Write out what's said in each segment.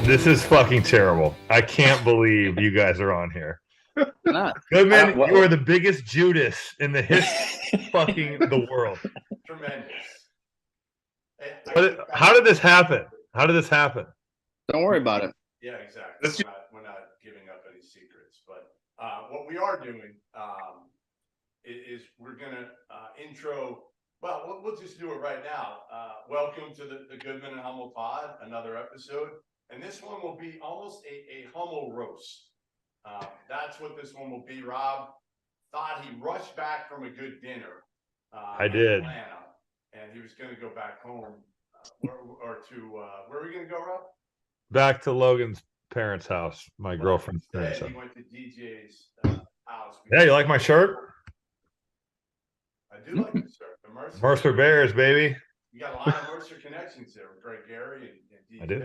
This is fucking terrible. I can't believe you guys are on here. Not. Goodman, you are the biggest Judas in the history of fucking the world. Tremendous. How did this happen? How did this happen? Don't worry about it. Yeah, exactly. We're not giving up any secrets, but what we are doing is we're gonna intro. Well, we'll just do it right now. Welcome to the Goodman and Hummel pod, another episode, and this one will be almost a Hummel roast. That's what this one will be. Rob thought he rushed back from a good dinner. I did. Atlanta, and he was going to go back home, or to where are we going to go, Rob? Back to Logan's parents' house, my girlfriend's parents' house. He went to DJ's house. Yeah, you like my shirt? I do like the shirt. The Mercer Bears, baby. You got a lot of Mercer connections there with Greg Gary and DJ. I do.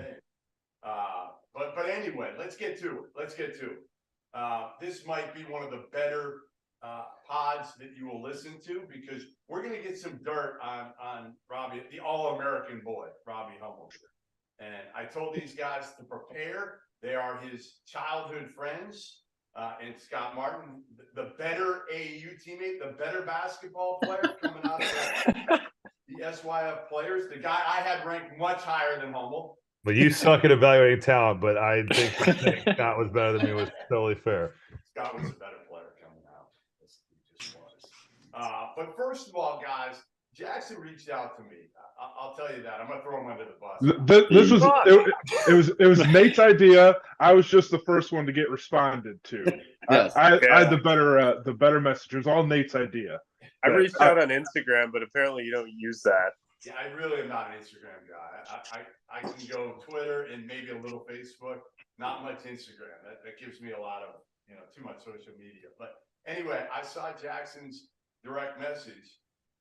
But anyway, let's get to it. This might be one of the better pods that you will listen to, because we're going to get some dirt on Robbie, the all-American boy, Robbie Hummel. And I told these guys to prepare. They are his childhood friends. And Scott Martin, the better AAU teammate, the better basketball player coming out of the SYF players. The guy I had ranked much higher than Hummel. But you suck at evaluating talent, but I think Scott was better than me was totally fair. Scott was a better player coming out. He just was. But first of all, guys, Jackson reached out to me. I'll tell you that. I'm gonna throw him under the bus. It was Nate's idea. I was just the first one to get responded to. Yes. I had the better message. It was all Nate's idea. I reached out on Instagram, but apparently you don't use that. Yeah, I really am not an Instagram guy. I can go Twitter and maybe a little Facebook. Not much Instagram. That gives me a lot of too much social media. But anyway, I saw Jackson's direct message,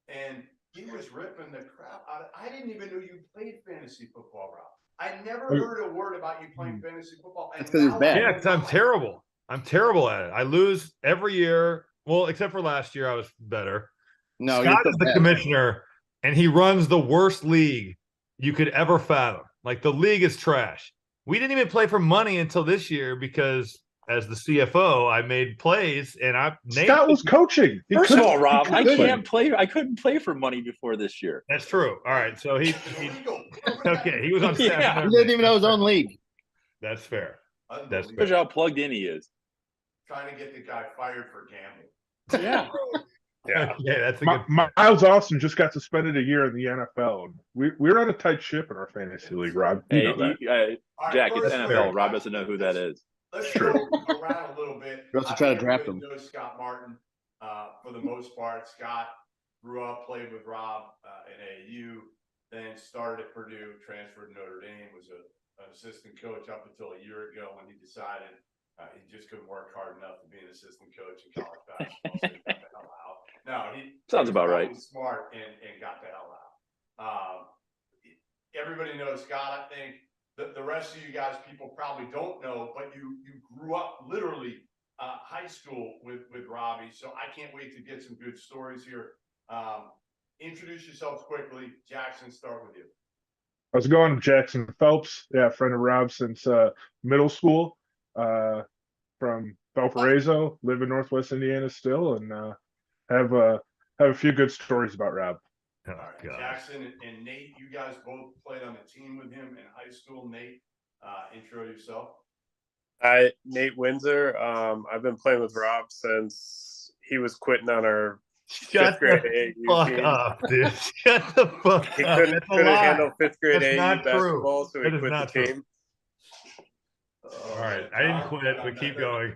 and he was ripping the crap out of. I didn't even know you played fantasy football, Rob. I never heard a word about you playing fantasy football. That's because he's bad. Yeah, because I'm terrible. I'm terrible at it. I lose every year. Well, except for last year, I was better. No, Scott is the commissioner, and he runs the worst league you could ever fathom. Like, the league is trash. We didn't even play for money until this year because, as the CFO, I made plays, and Scott was coaching. First of all, Rob, I couldn't play for money before this year. That's true. All right, so he okay. He was on staff. Yeah. He didn't even know his own league. That's fair. That's Shows you how plugged in he is. Trying to get the guy fired for gambling. Yeah. Yeah, that's a good. Miles Austin just got suspended a year in the NFL. And we're on a tight ship in our fantasy league, Rob. Hey, know that. Jack, it's first, NFL. Rob doesn't know who that is. Let's True. go around a little bit. You're also trying to draft him. Know Scott Martin for the most part. Scott grew up, played with Rob in AAU, then started at Purdue, transferred to Notre Dame, was an assistant coach up until a year ago when he decided he just couldn't work hard enough to be an assistant coach in college basketball. So he got the hell out. No, he Sounds about right. was smart and got the hell out. Everybody knows Scott. I think the rest of you guys, people probably don't know, but you grew up literally high school with Robbie. So I can't wait to get some good stories here. Introduce yourselves quickly. Jackson, start with you. How's it going? Jackson Phelps. Yeah, friend of Rob since middle school. From Valparaiso, live in Northwest Indiana still, and have a few good stories about Rob. Oh, All right, God. Jackson and Nate, you guys both played on the team with him in high school. Nate, intro yourself. Hi, Nate Windsor. I've been playing with Rob since he was quitting on our Shut fifth grade the AAU fuck team. up, dude. Shut the fuck He up. couldn't That's a lie. handle fifth grade That's AAU not true. basketball, so he That is quit the not true. team. All right, I didn't quit, but keep going.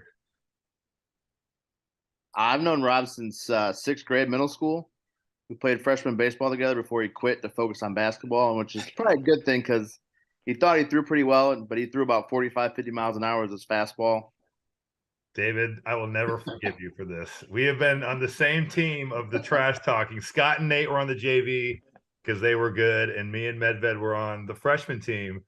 I've known Rob since sixth grade, middle school. We played freshman baseball together before he quit to focus on basketball, which is probably a good thing because he thought he threw pretty well, but he threw about 45, 50 miles an hour with his fastball. David, I will never forgive you for this. We have been on the same team of the trash talking. Scott and Nate were on the JV because they were good, and me and Medved were on the freshman team.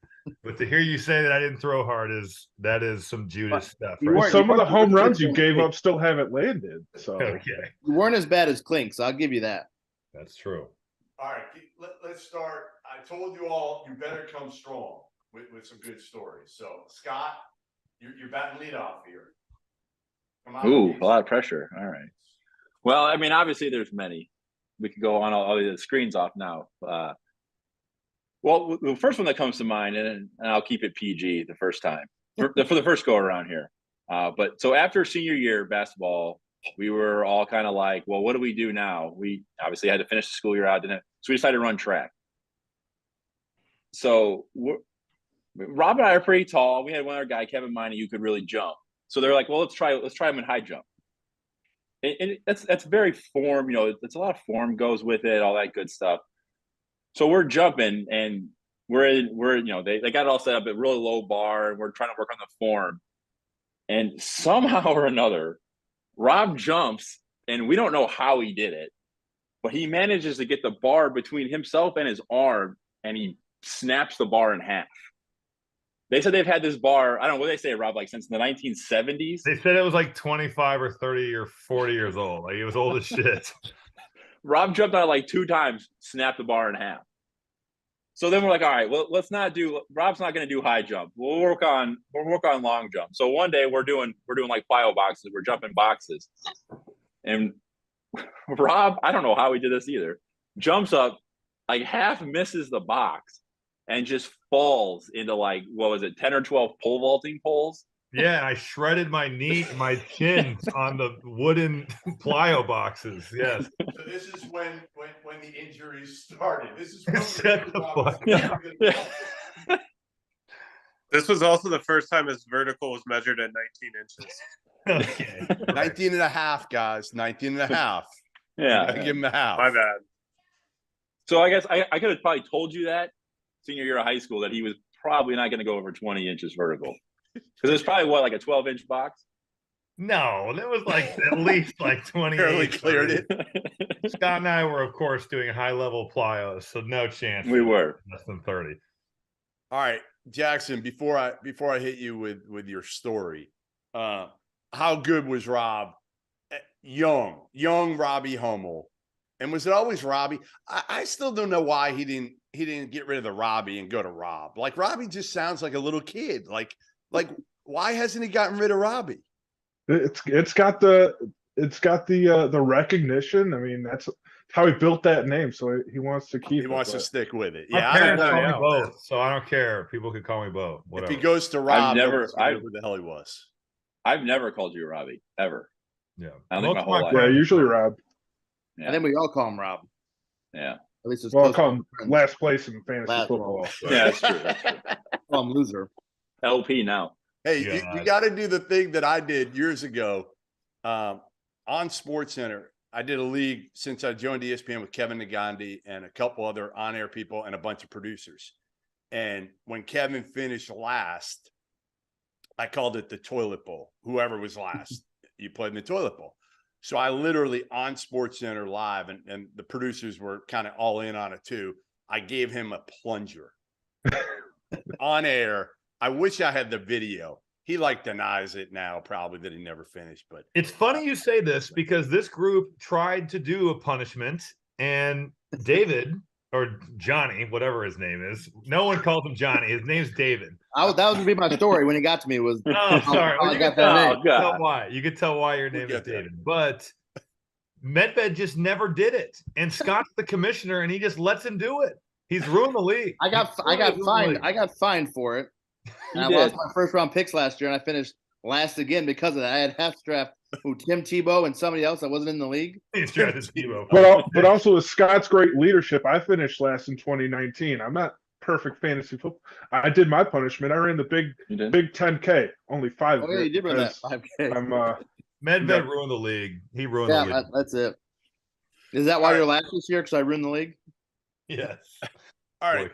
But to hear you say that I didn't throw hard that is some Judas stuff. You Right? weren't- Some of the home runs you gave up still haven't landed. So Okay, You weren't as bad as Klink, so I'll give you that. that's true. All right, let's start. I told you all you better come strong. with some good stories. So Scott, you're batting leadoff here. Come on, Ooh, please. a lot of pressure. All right. Well, I mean, obviously, there's many. We could go on all the screens off now. Well, the first one that comes to mind, and I'll keep it PG the first time for the first go around here. But so after senior year basketball, we were all kind of like, well, what do we do now? We obviously had to finish the school year out, didn't it? So we decided to run track. So Rob and I are pretty tall. We had one other guy, Kevin Miney, who could really jump. So they're like, well, let's try him in high jump. And that's very form, it's a lot of form goes with it, all that good stuff. So we're jumping and we're they got it all set up at really low bar and we're trying to work on the form. And somehow or another, Rob jumps and we don't know how he did it, but he manages to get the bar between himself and his arm and he snaps the bar in half. They said they've had this bar, I don't know what they say, Rob, like since the 1970s. They said it was like 25 or 30 or 40 years old. Like it was old as shit. Rob jumped on it like 2 times, snapped the bar in half. So then we're like, all right, well, Rob's not going to do high jump. We'll work on long jump. So one day we're doing like plyo boxes. We're jumping boxes. And Rob, I don't know how he did this either, jumps up, like half misses the box and just falls into like, what was it, 10 or 12 pole vaulting poles? Yeah, I shredded my chins on the wooden plyo boxes. Yes. So this is when the injuries started. This is when Shut the fuck up. This was also the first time his vertical was measured at 19 inches. Okay. 19 and a half, guys. 19 and a half. Yeah. Give him the half. My bad. So I guess I could have probably told you that senior year of high school that he was probably not going to go over 20 inches vertical. Because it's probably what, like a 12-inch box? No, that was like at least like 20. Barely cleared it. Scott and I were, of course, doing high-level plyos, so no chance. We were less than 30. All right, Jackson. Before I hit you with your story, how good was Rob? Young Robbie Hummel, and was it always Robbie? I still don't know why he didn't get rid of the Robbie and go to Rob. Like Robbie just sounds like a little kid. Like why hasn't he gotten rid of Robbie? It's got the recognition. I mean, that's how he built that name. So he wants to keep. He wants to stick with it. My Yeah, parents I call me don't know. both, so I don't care. People could call me both. Whatever. If he goes to Rob, who the hell he was. I've never called you Robbie, ever. Yeah. I don't think my whole life. Yeah, usually Rob. Yeah. I think we all call him Rob. Yeah. At least it's Well, I'll close call to him friends. last place in fantasy Last football. one. So. Yeah, that's true. That's true. Call him loser. LP now. Hey, Yeah. you got to do the thing that I did years ago on SportsCenter. I did a league since I joined ESPN with Kevin Nagandi and a couple other on-air people and a bunch of producers. And when Kevin finished last, I called it the toilet bowl. Whoever was last, you played in the toilet bowl. So I literally on SportsCenter live, and the producers were kind of all in on it too. I gave him a plunger on air. I wish I had the video. He denies it now, probably that he never finished. But It's funny you say this because this group tried to do a punishment, and David or Johnny, whatever his name is, no one calls him Johnny. His name's David. That was going to be my story when he got to me. Was Oh, sorry. Well, you got can that name. tell why. You could tell why your name is get there. David. But Medved just never did it, and Scott's the commissioner, and he just lets him do it. He's ruined the league. I got fined. I got fined for it. And I lost my first round picks last year, and I finished last again because of that. I had half draft Tim Tebow and somebody else that wasn't in the league. He's drafted Tebow. But also with Scott's great leadership, I finished last in 2019. I'm not perfect fantasy football. I did my punishment. I ran the big 10K, only 5. Oh yeah, you did run that 5K. I'm Medved ruined the league. He ruined the league. That's it. Is that why you're last this year? Because I ruined the league. Yes. all right,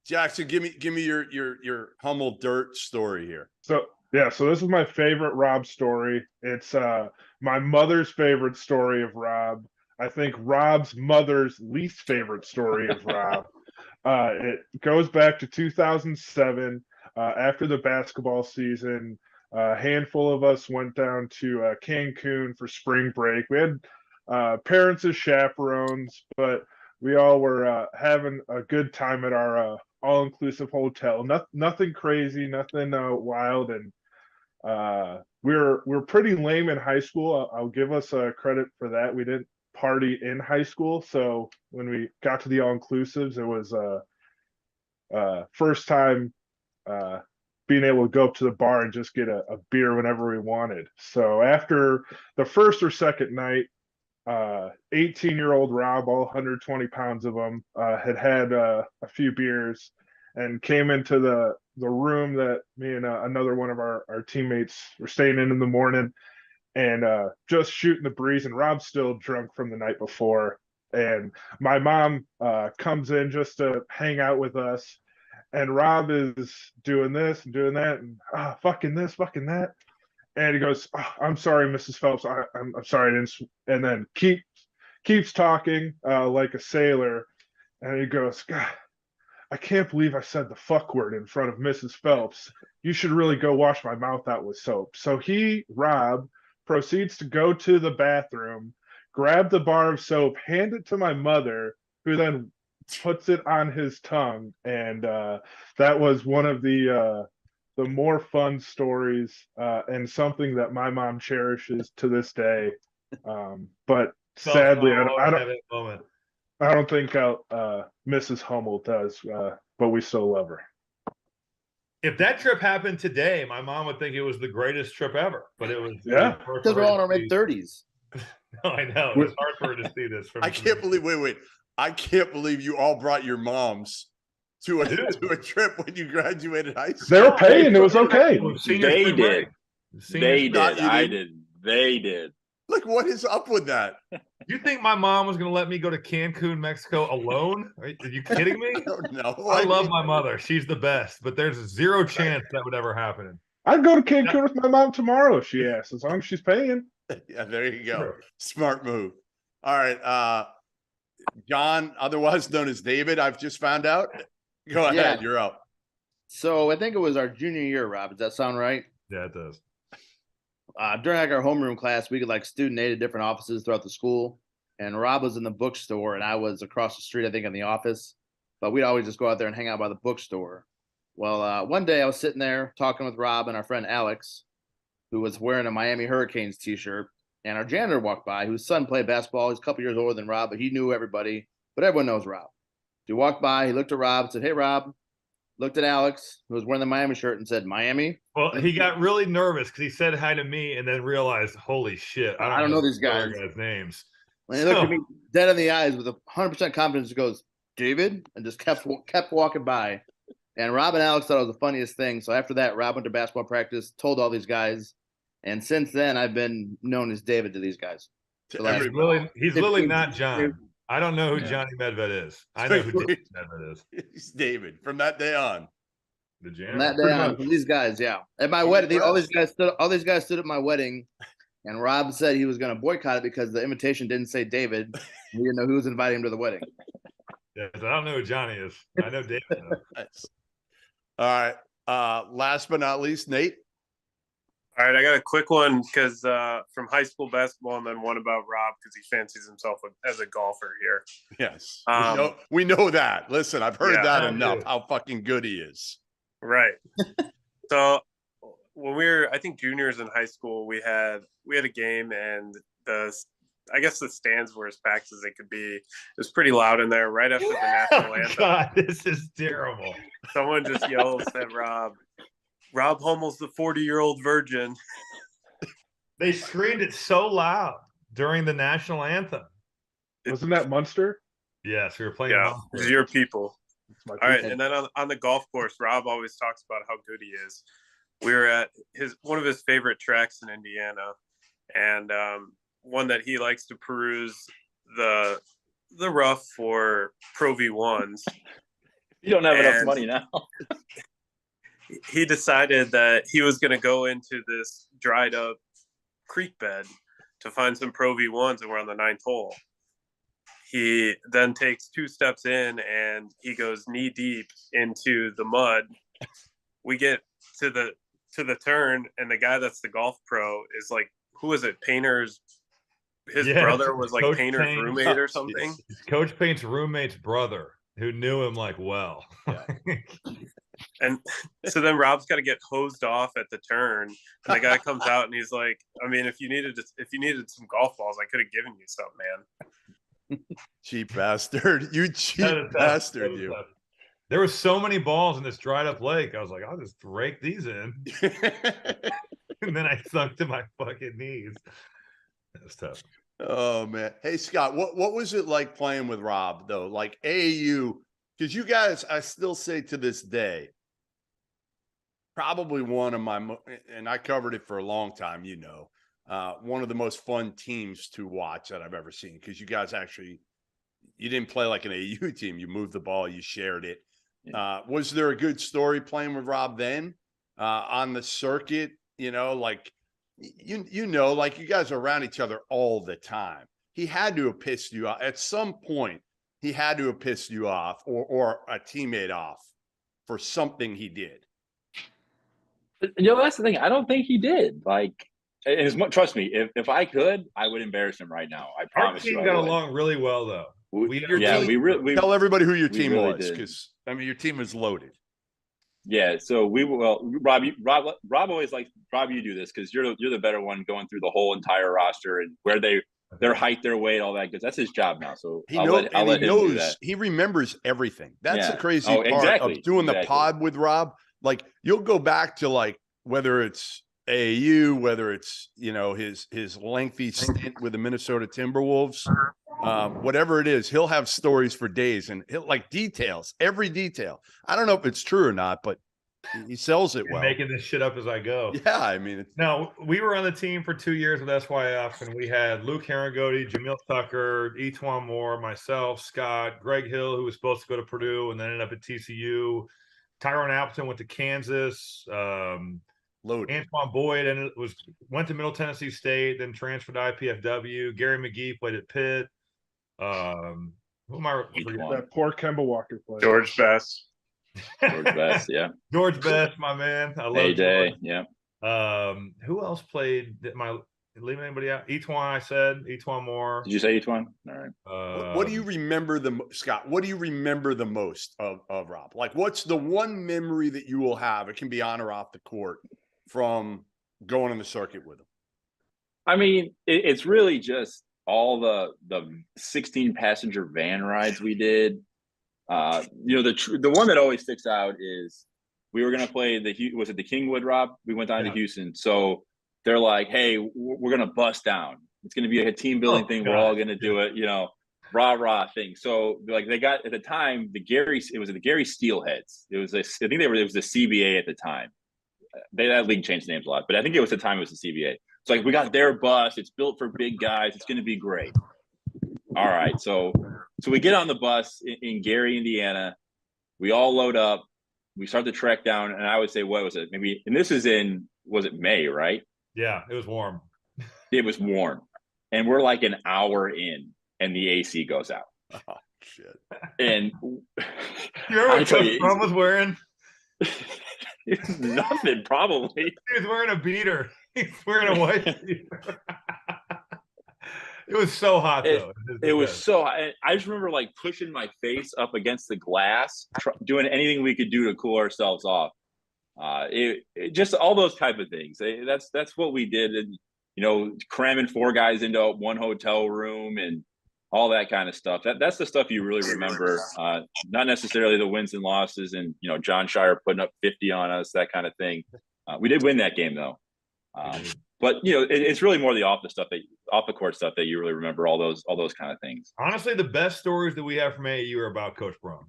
Jackson, give me your Hummel dirt story here. So this is my favorite Rob story. It's my mother's favorite story of Rob. I think Rob's mother's least favorite story of Rob. It goes back to 2007. After the basketball season, a handful of us went down to Cancun for spring break. We had parents as chaperones, but we all were having a good time at our all-inclusive hotel. Nothing crazy, nothing wild, and we're pretty lame in high school. I'll give us credit for that. We didn't party in high school, so when we got to the all-inclusives, it was first time being able to go up to the bar and just get a beer whenever we wanted. So after the first or second night, 18-year-old Rob, all 120 pounds of him, had a few beers and came into the room that me and another one of our teammates were staying in the morning, and just shooting the breeze. And Rob's still drunk from the night before. And my mom comes in just to hang out with us. And Rob is doing this and doing that and fucking this, fucking that. And he goes, I'm sorry, Mrs. Phelps. I'm sorry. And then keeps talking like a sailor. And he goes, God, I can't believe I said the fuck word in front of Mrs. Phelps. You should really go wash my mouth out with soap. So Rob, proceeds to go to the bathroom, grab the bar of soap, hand it to my mother, who then puts it on his tongue. And that was one of the more fun stories, and something that my mom cherishes to this day. But sadly, I don't think Mrs. Hummel does, but we still love her. If that trip happened today, my mom would think it was the greatest trip ever. But it was because we're all in our mid-30s. No, I know. It's hard for her to see this. I can't believe. Wait. I can't believe you all brought your moms to a trip when you graduated high school. They were paying. It was okay. They did. They did. I did. They did. Like, what is up with that? You think my mom was going to let me go to Cancun, Mexico alone? Are you kidding me? No. I love my mother. She's the best, but there's zero chance that would ever happen. I'd go to Cancun with my mom tomorrow if she asks, as long as she's paying. Yeah, there you go. Sure. Smart move. All right. John, otherwise known as David, I've just found out. Go ahead. You're up. So I think it was our junior year, Rob. Does that sound right? Yeah, it does. During our homeroom class, we could student aid at different offices throughout the school. And Rob was in the bookstore and I was across the street, I think, in the office. But we'd always just go out there and hang out by the bookstore. Well, one day I was sitting there talking with Rob and our friend Alex, who was wearing a Miami Hurricanes t-shirt. And our janitor walked by, whose son played basketball. He's a couple years older than Rob, but he knew everybody. But everyone knows Rob. He walked by, he looked at Rob and said, "Hey, Rob." Looked at Alex, who was wearing the Miami shirt, and said, "Miami?" Well, he got really nervous because he said hi to me and then realized, holy shit, I don't know these guys' names. When he looked at me dead in the eyes with 100% confidence, he goes, "David," and just kept walking by. And Rob and Alex thought it was the funniest thing. So after that, Rob went to basketball practice, told all these guys. And since then, I've been known as David to these guys. He's really not John. I don't know who Johnny Medved is. I know who David Medved is. He's David from that day on. The janitor. From that day on, from these guys, yeah. At my wedding, all these guys stood at my wedding, and Rob said he was going to boycott it because the invitation didn't say David. He didn't know who was inviting him to the wedding. Yes, I don't know who Johnny is. I know David though. Nice. All right. Last but not least, Nate. All right, I got a quick one because from high school basketball, and then one about Rob because he fancies himself as a golfer here. Yes, we know that. Listen, I've heard that enough. How fucking good he is. Right. So when we were, I think, juniors in high school, we had a game, and I guess the stands were as packed as they could be. It was pretty loud in there. Right after the national anthem. God, this is terrible. Someone just yells at Rob Hummel's the 40-year-old virgin. They screamed it so loud during the national anthem. Wasn't that Munster? Yes, we were playing. Yeah, it's your people. All right, and then on the golf course, Rob always talks about how good he is. We were at one of his favorite tracks in Indiana, and one that he likes to peruse the rough for Pro V1s. You don't have enough money now. He decided that he was going to go into this dried up creek bed to find some Pro V1s, and we're on the 9th hole. He then takes 2 steps in and he goes knee deep into the mud. We get to the turn, and the guy that's the golf pro is like, who is it? Painter's brother was like Coach Painter's roommate or something. Coach Painter's roommate's brother. who knew him like well. Yeah. And so then Rob's got to get hosed off at the turn, and the guy comes out and he's like, "I mean, if you needed some golf balls, I could have given you some, man." Cheap bastard. You cheap That is tough. bastard, That is you. tough. There were so many balls in this dried up lake. I was like, I'll just rake these in. And then I sunk to my fucking knees. That was tough. Oh man. Hey Scott, what was it like playing with Rob though? Like AAU, because you guys, I still say to this day, probably one of my, and I covered it for a long time, you know, one of the most fun teams to watch that I've ever seen. Because you guys actually, you didn't play like an AAU team. You moved the ball, you shared it. Was there a good story playing with Rob then on the circuit? You know, like you know, like you guys are around each other all the time. He had to have pissed you off at some point. He had to have pissed you off or a teammate off for something he did. You know, that's the thing. I don't think he did. Like, as much, trust me, if I could, I would embarrass him right now. I Our promise you. team I got would. along really well, though. We really Tell everybody who your we team really was, did. because I mean your team was loaded. Yeah, so Rob always like, Rob, you do this because you're the better one going through the whole entire roster and where their height, their weight, all that. Because that's his job now. So He I'll knows, let him do that. he remembers everything. That's Yeah. the crazy Oh, part exactly. of doing the Exactly. pod with Rob. Like you'll go back to like whether it's AAU, whether it's, you know, his lengthy stint with the Minnesota Timberwolves, whatever it is, he'll have stories for days and he'll like details, every detail. I don't know if it's true or not, but he sells it well. Making this shit up as I go. Yeah, I mean, No, we were on the team for 2 years with SYF, and we had Luke Herringody, Jamil Tucker, Etwan Moore, myself, Scott, Greg Hill, who was supposed to go to Purdue and then ended up at TCU. Tyrone Appleton went to Kansas. loaded. Antoine Boyd went to Middle Tennessee State, then transferred to IPFW. Gary McGee played at Pitt. Who am I? That poor Kemba Walker player. George Best. George Best, yeah. George Best, my man. I love A-Day, George. yeah. Who else played? Leaving anybody out? Etwan, I said. Etwan Moore. Did you say each one? All right. What do you remember Scott? What do you remember the most of Rob? Like, what's the one memory that you will have? It can be on or off the court from going on the circuit with him. I mean, it's really just all the 16 passenger van rides we did. You know, the one that always sticks out is we were going to play the Kingwood, Rob? We went down to Houston. So they're like, hey, we're going to bust down. It's going to be a team building thing. God. We're all going to do it, you know, rah thing. So like they got at the time, it was the Gary Steelheads. It was it was the CBA at the time. That league changed names a lot, but I think it was the time it was the CBA. It's like, we got their bus. It's built for big guys. It's going to be great. All right. So we get on the bus in Gary, Indiana. We all load up. We start the trek down. And I would say, what was it? Maybe, and this is was it May, right? Yeah, it was warm. It was warm. And we're like an hour in and the AC goes out. Oh, shit. And you remember what Coach Brum was wearing? Nothing, probably. He was wearing a beater. He's wearing a white beater. It was so hot, though. It was so hot. I just remember like pushing my face up against the glass, doing anything we could do to cool ourselves off. It just all those type of things. That's what we did. And, you know, cramming 4 guys into one hotel room and all that kind of stuff. That's the stuff you really remember. Not necessarily the wins and losses and, you know, John Shire putting up 50 on us, that kind of thing. We did win that game though. But you know, it's really more the off the court stuff that you really remember, all those kind of things. Honestly, the best stories that we have from AAU are about Coach Brum.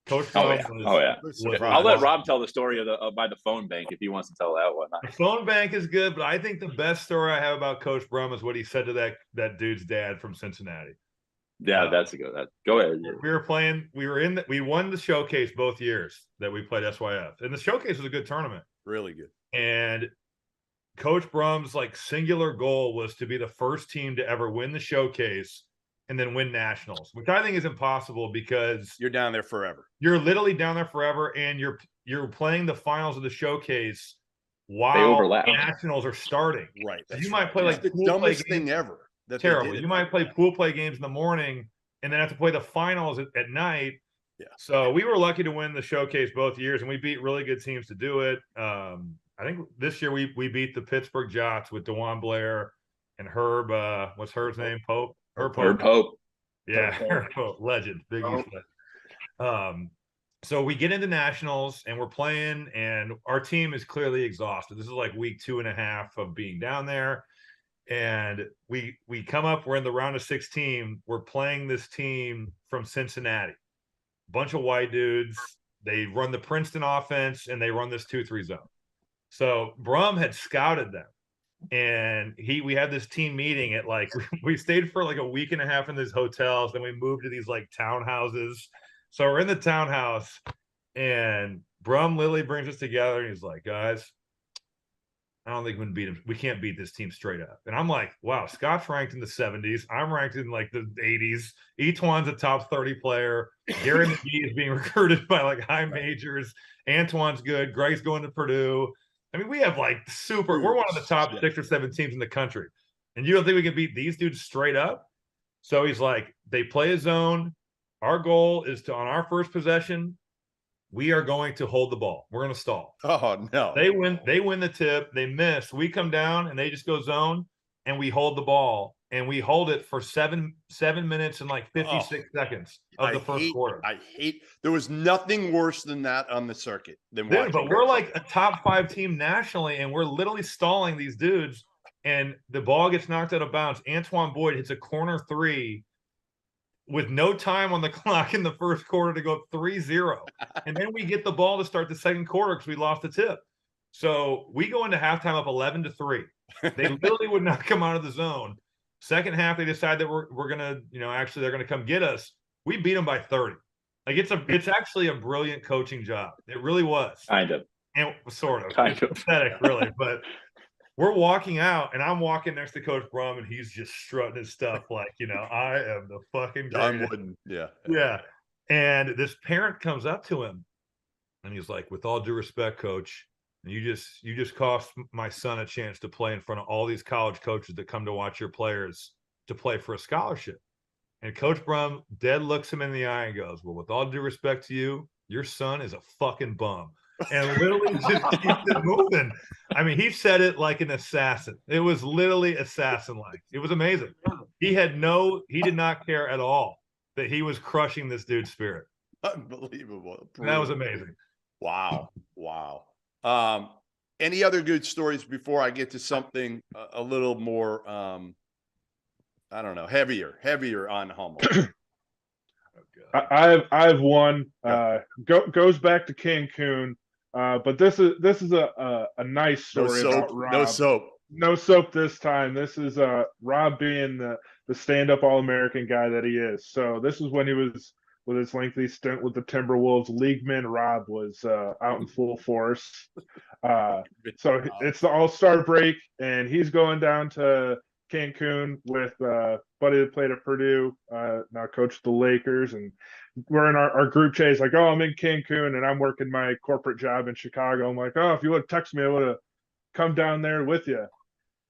Coach Brum. Oh yeah. I'll let Rob tell the story of by the phone bank if he wants to tell that one. The phone bank is good, but I think the best story I have about Coach Brum is what he said to that dude's dad from Cincinnati. Yeah, that's a good. Go ahead. We won the showcase both years that we played SYF, and the showcase was a good tournament, really good. And Coach Brum's like singular goal was to be the first team to ever win the showcase and then win nationals, which I think is impossible because you're down there forever. You're literally down there forever, and you're playing the finals of the showcase while nationals are starting. Right. So you might play like the dumbest thing ever. Terrible. You might play pool play games in the morning and then have to play the finals at night. So we were lucky to win the showcase both years, and we beat really good teams to do it. I think this year we beat the Pittsburgh Jots with DeJuan Blair and Herb. What's Herb's name? Pope. Herb Pope. Yeah, Herb Pope, legend, Big East legend. So we get into nationals and we're playing, and our team is clearly exhausted. This is like week 2.5 of being down there. And we come up, we're in the round of 16. We're playing this team from Cincinnati. Bunch of white dudes. They run the Princeton offense and they run this 2-3 zone. So Brum had scouted them. And we had this team meeting at like we stayed for like a week and a half in these hotels, then we moved to these like townhouses. So we're in the townhouse, and Brum Lilly brings us together, and he's like, guys, I don't think we can beat him. We can't beat this team straight up. And I'm like, wow, Scott's ranked in the 70s. I'm ranked in like the 80s. Etuan's a top 30 player. Gary McGee is being recruited by like high majors. Antoine's good. Greg's going to Purdue. I mean, we have like we're one of the top 6 or 7 teams in the country. And you don't think we can beat these dudes straight up? So he's like, they play a zone. Our goal is to, on our first possession, we are going to hold the ball. We're going to stall. Oh, no. They win the tip. They miss. We come down and they just go zone, and we hold the ball, and we hold it for 7 minutes and like 56 seconds of the first quarter. There was nothing worse than that on the circuit than watching. But we're like a top 5 team nationally, and we're literally stalling these dudes, and the ball gets knocked out of bounds. Antoine Boyd hits a corner 3 with no time on the clock in the first quarter to go up 3-0. And then we get the ball to start the second quarter because we lost the tip. So we go into halftime up 11-3. They literally would not come out of the zone. Second half, they decide that we're gonna, actually they're gonna come get us. We beat them by 30. Like it's actually a brilliant coaching job. It really was. Kind of. And sort of. Kind of. Pathetic, really. But we're walking out, and I'm walking next to Coach Brum, and he's just strutting his stuff like, I am the fucking greatest. Yeah. And this parent comes up to him, and he's like, with all due respect, Coach, you just cost my son a chance to play in front of all these college coaches that come to watch your players to play for a scholarship. And Coach Brum dead looks him in the eye and goes, well, with all due respect to you, your son is a fucking bum. And literally just keeps it moving. I mean, he said it like an assassin. It was literally assassin-like. It was amazing. He did not care at all that he was crushing this dude's spirit. Unbelievable. And that was amazing. Wow. Any other good stories before I get to something a little more, I don't know, heavier on Hummel? I have one. Goes back to Cancun. But this is a nice story about Rob. No soap this time. This is Rob being the stand-up All-American guy that he is. So this is when he was with his lengthy stint with the Timberwolves. Leagueman Rob was out in full force. So it's the All-Star break, and he's going down to Cancun with buddy that played at Purdue, now coached the Lakers, and we're in our group chat. He's like, oh, I'm in Cancun and I'm working my corporate job in Chicago. I'm like, oh, if you would have texted me, I would have come down there with you.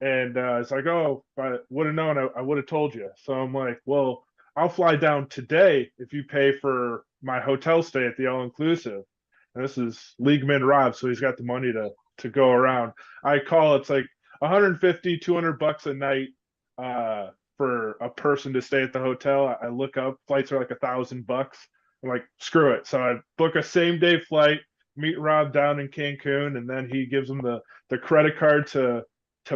And it's like, oh, if I would have known, I would have told you. So I'm like, well, I'll fly down today if you pay for my hotel stay at the all-inclusive. And this is Leagueman Rob, so he's got the money to go around. I call, it's like $150, $200 a night for a person to stay at the hotel. I look up, flights are like $1,000. I'm like, screw it. So I book a same day flight, meet Rob down in Cancun, and then he gives him the credit card to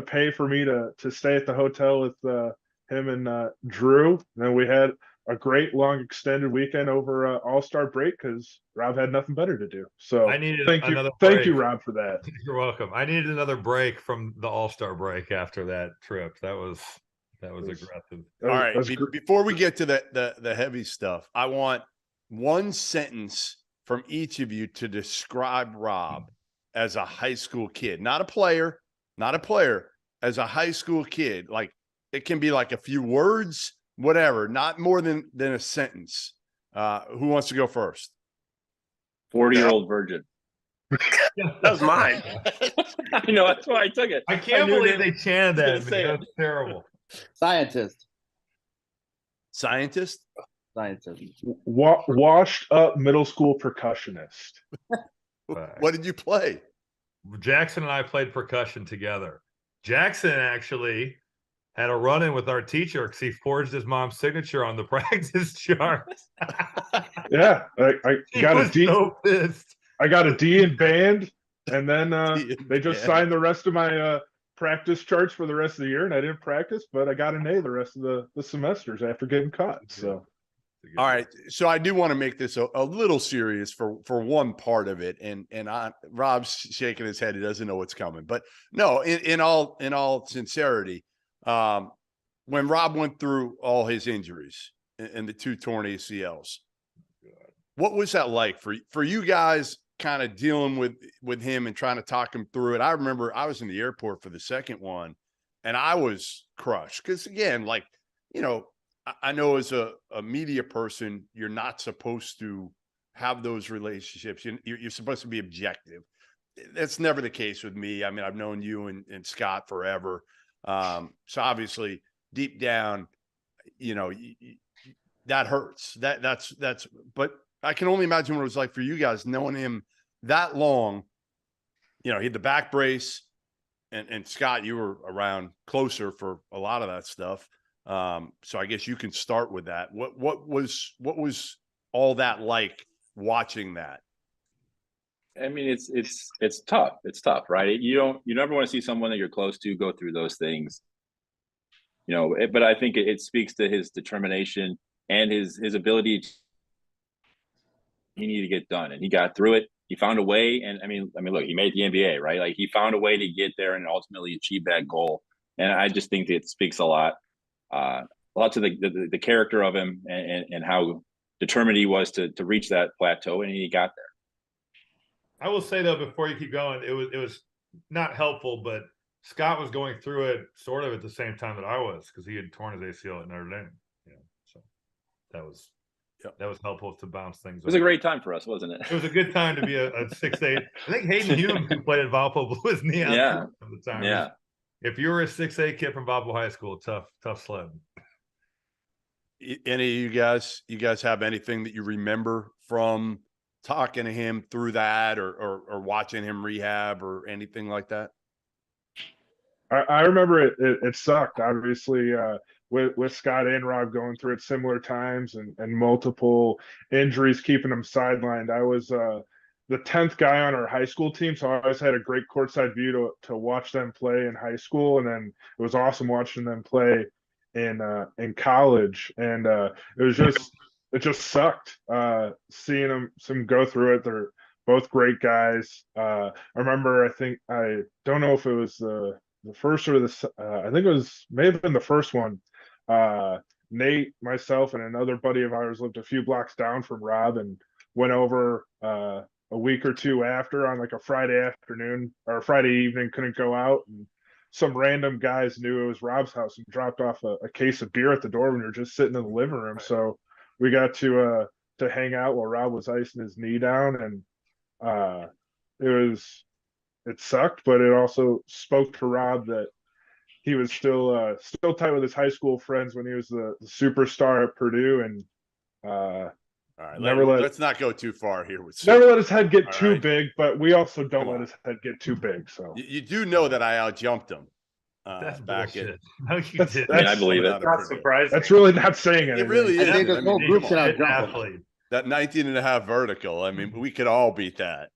pay for me to stay at the hotel with him and Drew. And then we had a great long extended weekend over All-Star break because Rob had nothing better to do. So I needed thank you, Rob, for that. You're welcome. I needed another break from the All-Star break after that trip. That was aggressive. All right. Before we get to the heavy stuff, I want one sentence from each of you to describe Rob as a high school kid, not a player, as a high school kid. Like, it can be like a few words, whatever, not more than a sentence. Who wants to go first? 40-year-old virgin. That was mine. I know, that's why I took it. I can't believe they chanted that. That's terrible. Scientist. Scientism. Washed up middle school percussionist. What did you play? Jackson and I played percussion together. Jackson actually had a run-in with our teacher because he forged his mom's signature on the practice chart. Yeah, I He got was a D. so pissed. I got a D in band, and then they just band. signed the rest of my practice charts for the rest of the year, and I didn't practice, but I got an A the rest of the semesters after getting caught. So, All right, so I do want to make this a little serious for one part of it, and Rob's shaking his head; he doesn't know what's coming. But no, in all sincerity, when Rob went through all his injuries and the 2 torn ACLs, what was that like for you guys? Kind of dealing with him and trying to talk him through it. I remember I was in the airport for the second one, and I was crushed because, again, like, you know, I know as a media person, you're not supposed to have those relationships. You're supposed to be objective. That's never the case with me. I mean, I've known you and Scott forever. So obviously, deep down, you know, that hurts. That's. But I can only imagine what it was like for you guys knowing him that long. You know, he had the back brace, and Scott, you were around closer for a lot of that stuff. So I guess you can start with that. What was all that like watching that? I mean, it's tough. It's tough, right? You never want to see someone that you're close to go through those things, you know. But I think it speaks to his determination and his ability he needed to get done, and he got through it. He found a way, and I mean, look, he made the NBA, right? Like, he found a way to get there and ultimately achieve that goal. And I just think it speaks a lot to the character of him and how determined he was to reach that plateau, and he got there. I will say though, before you keep going, it was not helpful, but Scott was going through it sort of at the same time that I was, because he had torn his ACL at Notre Dame. Yeah, so that was helpful to bounce things. It was a great time for us, wasn't it? It was a good time to be a 6'8". I think Hayden Hume, who played at Valpo, blew his knee out at the time. Yeah. If you were a 6'8" kid from Valpo High School, tough sled. Any of you guys have anything that you remember from talking to him through that, or watching him rehab or anything like that? I remember it sucked, obviously, with Scott and Rob going through it similar times and multiple injuries keeping them sidelined. I was the 10th guy on our high school team, so I always had a great courtside view to watch them play in high school, and then it was awesome watching them play in college. And it just sucked seeing them go through it. They're both great guys. I remember, I don't know if it was the first or I think it may have been the first one. Nate, myself, and another buddy of ours lived a few blocks down from Rob, and went over a week or two after on like a Friday afternoon or Friday evening, couldn't go out, and some random guys knew it was Rob's house and dropped off a case of beer at the door when we were just sitting in the living room. So we got to hang out while Rob was icing his knee down, and it sucked, but it also spoke to Rob that he was still tight with his high school friends when he was the superstar at Purdue, and all right, let's not go too far here. Never let his head get too big, but we also don't let his head get too big. So you do know that I outjumped him. That's back bullshit. No, you did. I believe it. Not surprising. That's really not saying anything. It really is. I think the whole group should outjump him. That 19.5 vertical. I mean, we could all beat that.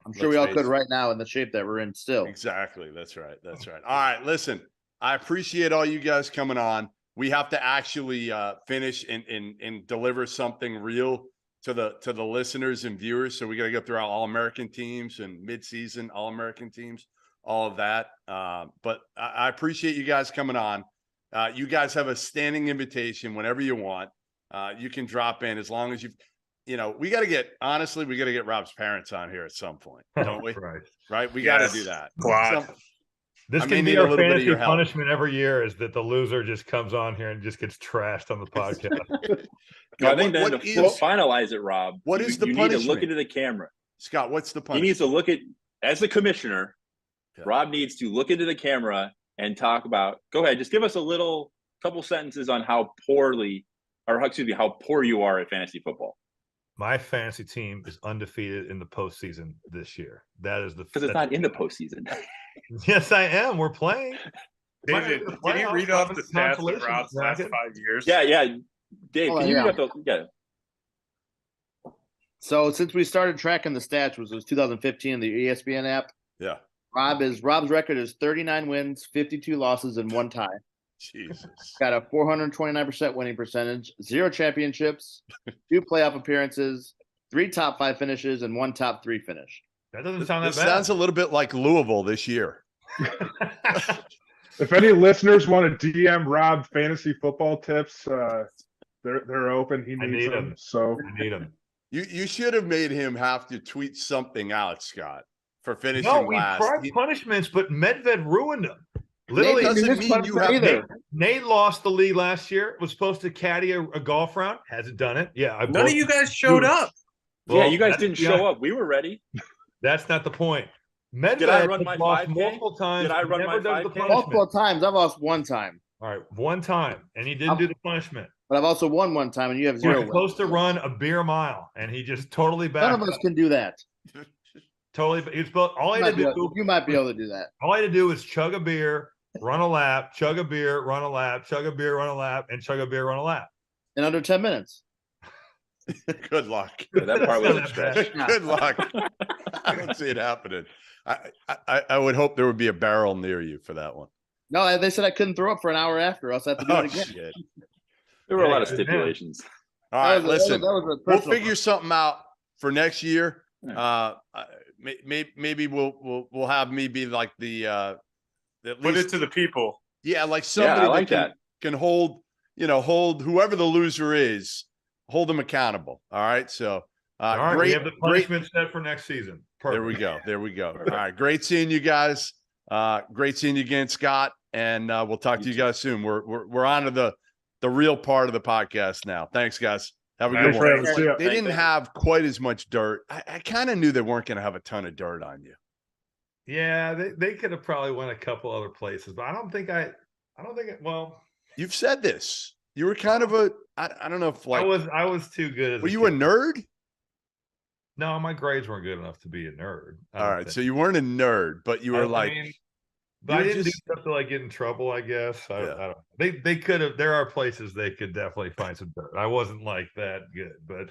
I'm sure we all could right now in the shape that we're in still. Exactly. That's right. All right. Listen, I appreciate all you guys coming on. We have to actually finish and deliver something real to the listeners and viewers. So we got to go through our All-American teams and mid-season All-American teams, all of that. But I appreciate you guys coming on. You guys have a standing invitation whenever you want. You can drop in as long as we got to get Rob's parents on here at some point, don't we? Right. We got to do that. This can be our fantasy punishment every year, is that the loser just comes on here and just gets trashed on the podcast. I think then to finalize it, Rob, what is the punishment? You need to look into the camera. Scott, what's the punishment? He needs to look at, as the commissioner, Rob needs to look into the camera and talk about, go ahead, just give us couple sentences on how poorly or excuse me, how poor you are at fantasy football. My fantasy team is undefeated in the postseason this year. That is Because it's not in the postseason. Yes, I am. We're playing. David, can you read off the stats of Rob's last 5 years? Yeah. Dave, can you read off the So since we started tracking the stats, which was 2015, the ESPN app. Yeah. Rob's record is 39 wins, 52 losses, and 1 tie. Jesus. Got a 429% winning percentage, 0 championships, 2 playoff appearances, 3 top 5 finishes, and 1 top 3 finish. That doesn't sound that This bad. sounds a little bit like Louisville this year. If any listeners want to DM Rob fantasy football tips, they're open. He I needs need them. them. So I need them. You should have made him have to tweet something out, Scott, for finishing No, we last. tried punishments, but Medved ruined them. Literally, doesn't mean you have Nate lost the league last year. Was supposed to caddy a golf round. Hasn't done it. Yeah, None of you guys showed up. Yeah, you guys didn't show up. We were ready. That's not the point. Medved Did I run my lost 5K? multiple times. Did I run never my does the 5K? punishment. Multiple times. I've lost 1 time. All right, 1 time, and he didn't do the punishment. But I've also won 1 time, and you have He 0 was supposed wins. to run a beer mile, and he just totally None backed of us up. can do that. Totally, he was supposed. All I had to do. You might be able to do that. All I had to do was chug a beer, run a lap, chug a beer, run a lap, chug a beer, run a lap, and chug a beer, run a lap. In under 10 minutes. Good luck. Yeah, that part was a stretch. Good luck. I don't see it happening. I would hope there would be a barrel near you for that one. No, they said I couldn't throw up for an hour after, else I have to do Oh, it again. shit. There were a lot of stipulations. All right, That was listen. a We'll personal figure something out for next year. Yeah. Maybe we'll have me be like the at Put least it to the people. like Yeah, somebody I like that can hold whoever the loser is, hold them accountable. All right, so All right, great, we have the punishment set for next season. Perfect. There we go. All right, great seeing you guys. Great seeing you again, Scott, and we'll talk to you guys soon. We're on to the real part of the podcast now. Thanks, guys. Have a good Thanks for one. having us. See ya. They didn't have quite as much dirt. I kind of knew they weren't going to have a ton of dirt on you. Yeah, they could have probably went a couple other places, but I don't think well, You've said this. You were kind of I don't know if like I was too good as were you a nerd? No, my grades weren't good enough to be a nerd. All right, so you weren't a nerd, but you were but I didn't do just- stuff to like get in trouble, I guess. I Yeah. don't. They could have. There are places they could definitely find some dirt. I wasn't like that good, but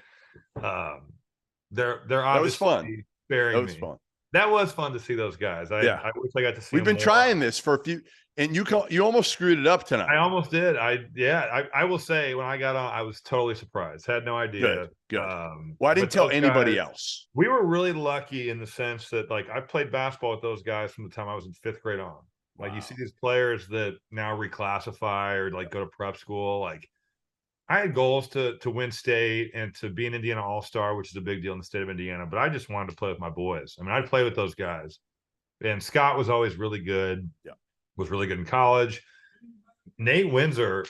they're That was fun. obviously sparing That was me. fun. That was fun to see those guys. I wish I got to see. We've them been more. trying this for a few, and you almost screwed it up tonight. I almost did. I will say when I got on, I was totally surprised. Had no idea. Good. But Well, I didn't tell those anybody guys- else. We were really lucky in the sense that like I played basketball with those guys from the time I was in 5th grade on. Like you Wow. see these players that now reclassify or like go to prep school. Like I had goals to win state and to be an Indiana All-Star, which is a big deal in the state of Indiana. But I just wanted to play with my boys. I mean, I'd play with those guys. And Scott was always really good. Yeah. Was really good in college. Nate Windsor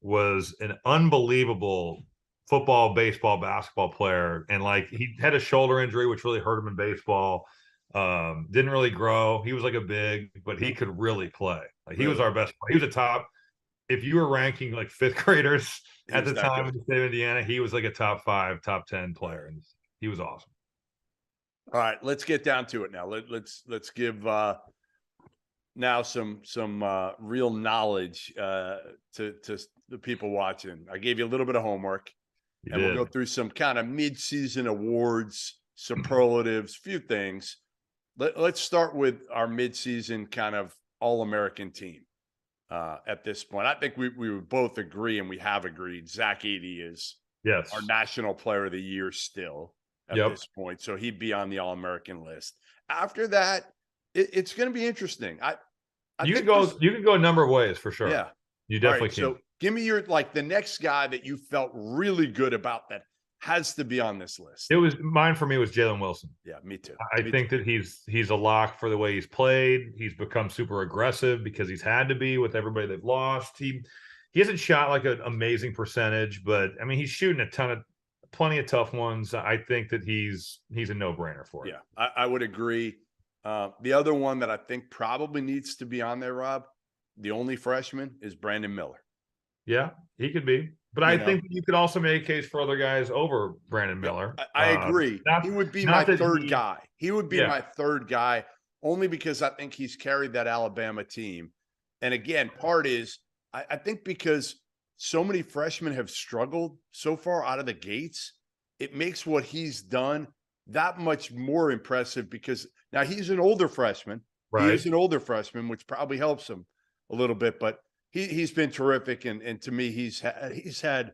was an unbelievable football, baseball, basketball player. And like he had a shoulder injury, which really hurt him in baseball. Didn't really grow. He was like a big, but he could really play. Like he was our best player. He was a top. If you were ranking like 5th graders He at was the that time good. in the state of Indiana, he was like a top 5, top 10 player. And he was awesome. All right, let's get down to it now. Let's give now some real knowledge to the people watching. I gave you a little bit of homework, You and did. we'll go through some kind of mid-season awards, superlatives, few things. Let's start with our mid-season kind of All-American team. At this point, I think we would both agree, and we have agreed. Zach Edey is Yes. our National Player of the Year still at Yep. this point, so he'd be on the All-American list. After that, it's going to be interesting. You think could go. this- You could go a number of ways for sure. yeah. You All definitely right, can. so give me your the next guy that you felt really good about that has to be on this list. It was mine for me was Jalen Wilson. Yeah, me too. I Me think too. that he's a lock for the way he's played. He's become super aggressive because he's had to be with everybody they've lost. He hasn't shot like an amazing percentage, but I mean he's shooting plenty of tough ones. I think that he's a no-brainer for it. Yeah, I would agree. The other one that I think probably needs to be on there, Rob, the only freshman, is Brandon Miller. Yeah, he could be. But I think that you could also make a case for other guys over Brandon Miller. I agree. He would be my third guy. He would be my third guy only because I think he's carried that Alabama team. And again, part is I think because so many freshmen have struggled so far out of the gates, it makes what he's done that much more impressive because now he's an older freshman. Right. He is an older freshman, which probably helps him a little bit, but he's been terrific. And to me, he's had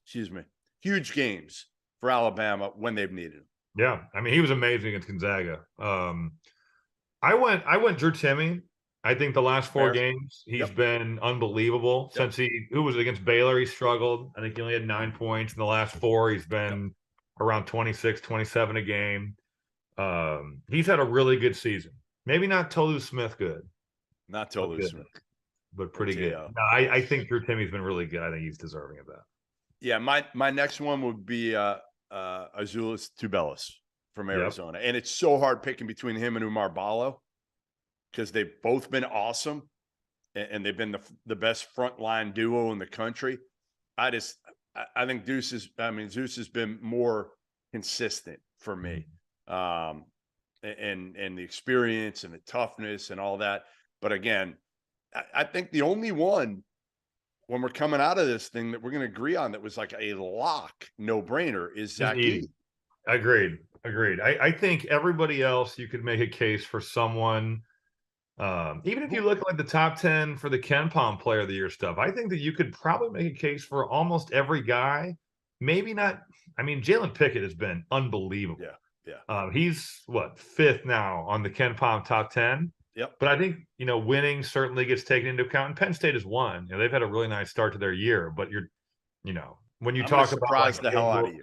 excuse me, huge games for Alabama when they've needed him. Yeah. I mean, he was amazing against Gonzaga. I went Drew Timme. I think the last 4 games, he's been unbelievable. Since who was it against Baylor, he struggled. I think he only had 9 points. In the last 4, he's been around 26, 27 a game. He's had a really good season. Maybe not Tolu Smith good. Not Tolu Smith. But pretty good. No, I think Drew Timme's been really good. I think he's deserving of that. Yeah, my next one would be Azuolas Tubelis from Arizona. And it's so hard picking between him and Umar Ballo because they've both been awesome and they've been the best frontline duo in the country. I think Zeus has been more consistent for me. And the experience and the toughness and all that. But again, I think the only one when we're coming out of this thing that we're going to agree on that was like a lock, no brainer is Zach Edey. Agreed. I think everybody else, you could make a case for someone. Even if you look at like the top 10 for the Ken Palm Player of the Year stuff, I think that you could probably make a case for almost every guy. Maybe not. I mean, Jalen Pickett has been unbelievable. Yeah. He's 5th now on the Ken Palm top 10. Yep. But I think, winning certainly gets taken into account. And Penn State has won. They've had a really nice start to their year. But when you talk about surprise the hell out of you.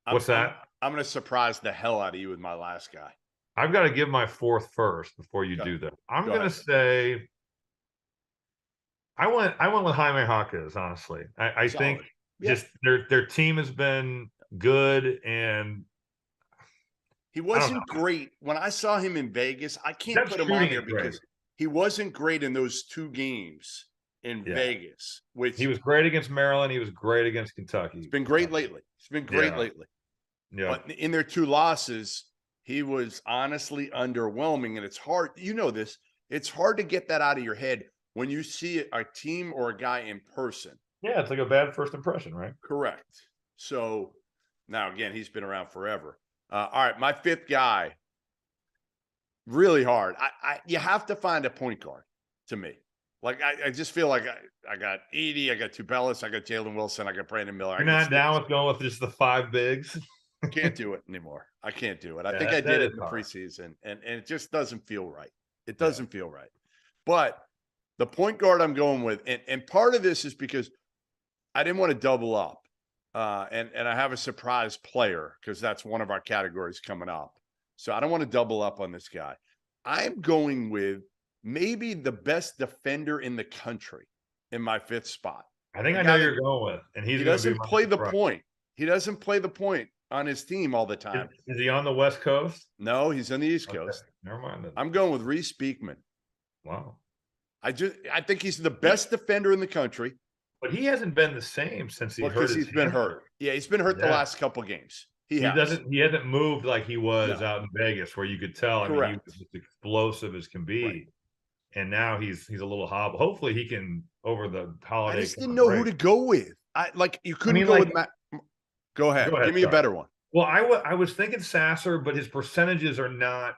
What's that? I'm going to surprise the hell out of you with my last guy. I've got to give my 4th first before you do that. I'm going to say I went with Jaime Jaquez, honestly. I think just their team has been good and he wasn't great. When I saw him in Vegas, I can't put him on there because he wasn't great in those 2 games in Vegas. Which he was great against Maryland. He was great against Kentucky. He's been great lately. Yeah. But in their 2 losses, he was honestly underwhelming. And it's hard. You know this. It's hard to get that out of your head when you see a team or a guy in person. Yeah, it's like a bad first impression, right? Correct. So now, again, he's been around forever. All right, my 5th guy, really hard. You have to find a point guard to me. Like, I just feel like I got Edey, I got Tubelis, I got Jalen Wilson, I got Brandon Miller. You're not down with going with just the 5 bigs? I can't do it anymore. I can't do it. I think I did it in the preseason, and it just doesn't feel right. It doesn't feel right. But the point guard I'm going with, and part of this is because I didn't want to double up. And I have a surprise player because that's one of our categories coming up. So I don't want to double up on this guy. I'm going with maybe the best defender in the country in my 5th spot. I think I know you're going with. And he doesn't play the point. He doesn't play the point on his team all the time. Is he on the West Coast? No, he's on the East Coast. Never mind. I'm going with Reese Beekman. Wow. I think he's the best defender in the country. But he hasn't been the same since he hurt. He's been hurt. Yeah, he's been hurt the last couple games. He hasn't moved like he was out in Vegas, where you could tell. Correct. I mean, he was just explosive as can be. Right. And now he's a little hobble. Hopefully, he can over the holiday. I just didn't know who to go with. You couldn't go with Matt. Go ahead. Give me a better one. Well, I was thinking Sasser, but his percentages are not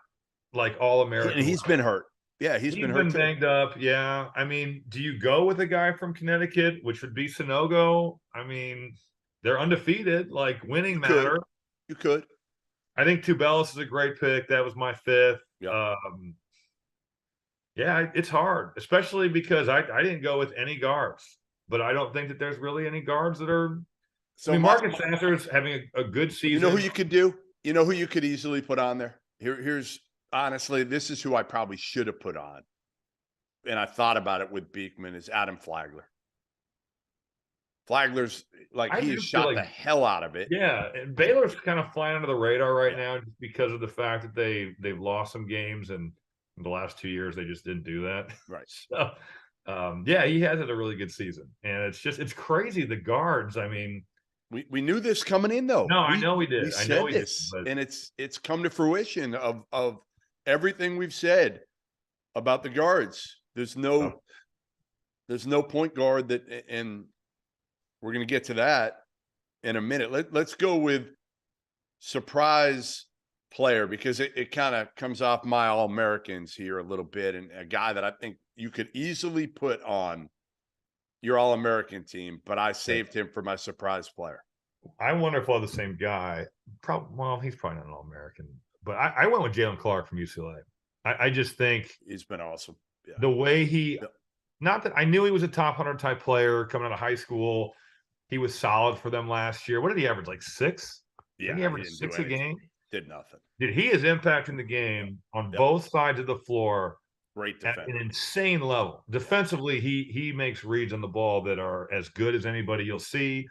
like all American. And he's been hurt. Yeah, he's been hurt. Banged up. Yeah. I mean, do you go with a guy from Connecticut, which would be Sanogo? I mean, they're undefeated. Like, winning matter. You could. I think Tubelis is a great pick. That was my 5th. Yep. It's hard, especially because I didn't go with any guards, but I don't think that there's really any guards that are. So Marcus Sasser is having a good season. You know who you could do? You know who you could easily put on there? Here's honestly, this is who I probably should have put on. And I thought about it with Beekman is Adam Flagler. Flagler's he shot the hell out of it. Yeah, and Baylor's kind of flying under the radar right now just because of the fact that they've lost some games, and in the last 2 years they just didn't do that. Right. So Yeah, he has had a really good season, and it's crazy. The guards, I mean, We knew this coming in though. no, I know we did. We I know said we did, this, but and it's come to fruition of everything we've said about the guards. There's no point guard that, and we're going to get to that in a minute. Let's go with surprise player, because it kind of comes off my All-Americans here a little bit, and a guy that I think you could easily put on your All-American team, but I saved him for my surprise player. I wonder if we'll have the same guy. Well, he's probably not an All-American, but I went with Jalen Clark from UCLA. I just think He's been awesome. Yeah. the way he, not that I knew he was a top 100 type player coming out of high school. He was solid for them last year. What did he average? Like 6? Yeah, he averaged 6 a game. Did nothing. Dude, he is impacting the game on both sides of the floor Great at defense. an insane level. Defensively, he makes reads on the ball that are as good as anybody you'll see.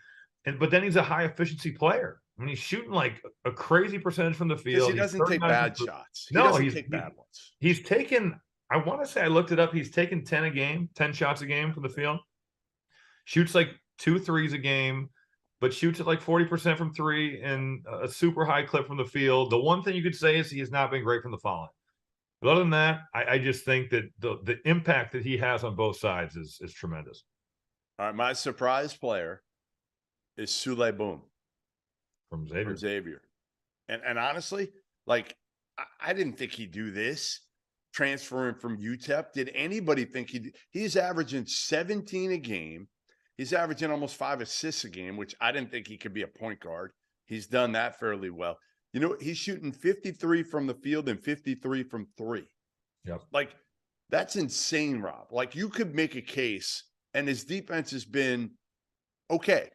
But then he's a high efficiency player. I mean, he's shooting like a crazy percentage from the field. He doesn't take bad shots. No, he doesn't take bad ones. He's taken, I want to say, I looked it up. He's taken 10 a game, 10 shots a game from the field. Shoots like 2 threes a game, but shoots at like 40% from 3 and a super high clip from the field. The one thing you could say is he has not been great from the foul line. But other than that, I just think that the impact that he has on both sides is tremendous. All right, my surprise player is Sule Boom From Xavier. And honestly, like, I didn't think he'd do this, transferring from UTEP. Did anybody think he's averaging 17 a game. He's averaging almost 5 assists a game, which I didn't think he could be a point guard. He's done that fairly well. You know, he's shooting 53 from the field and 53 from 3. Yep. Like, that's insane, Rob. Like, you could make a case, and his defense has been okay.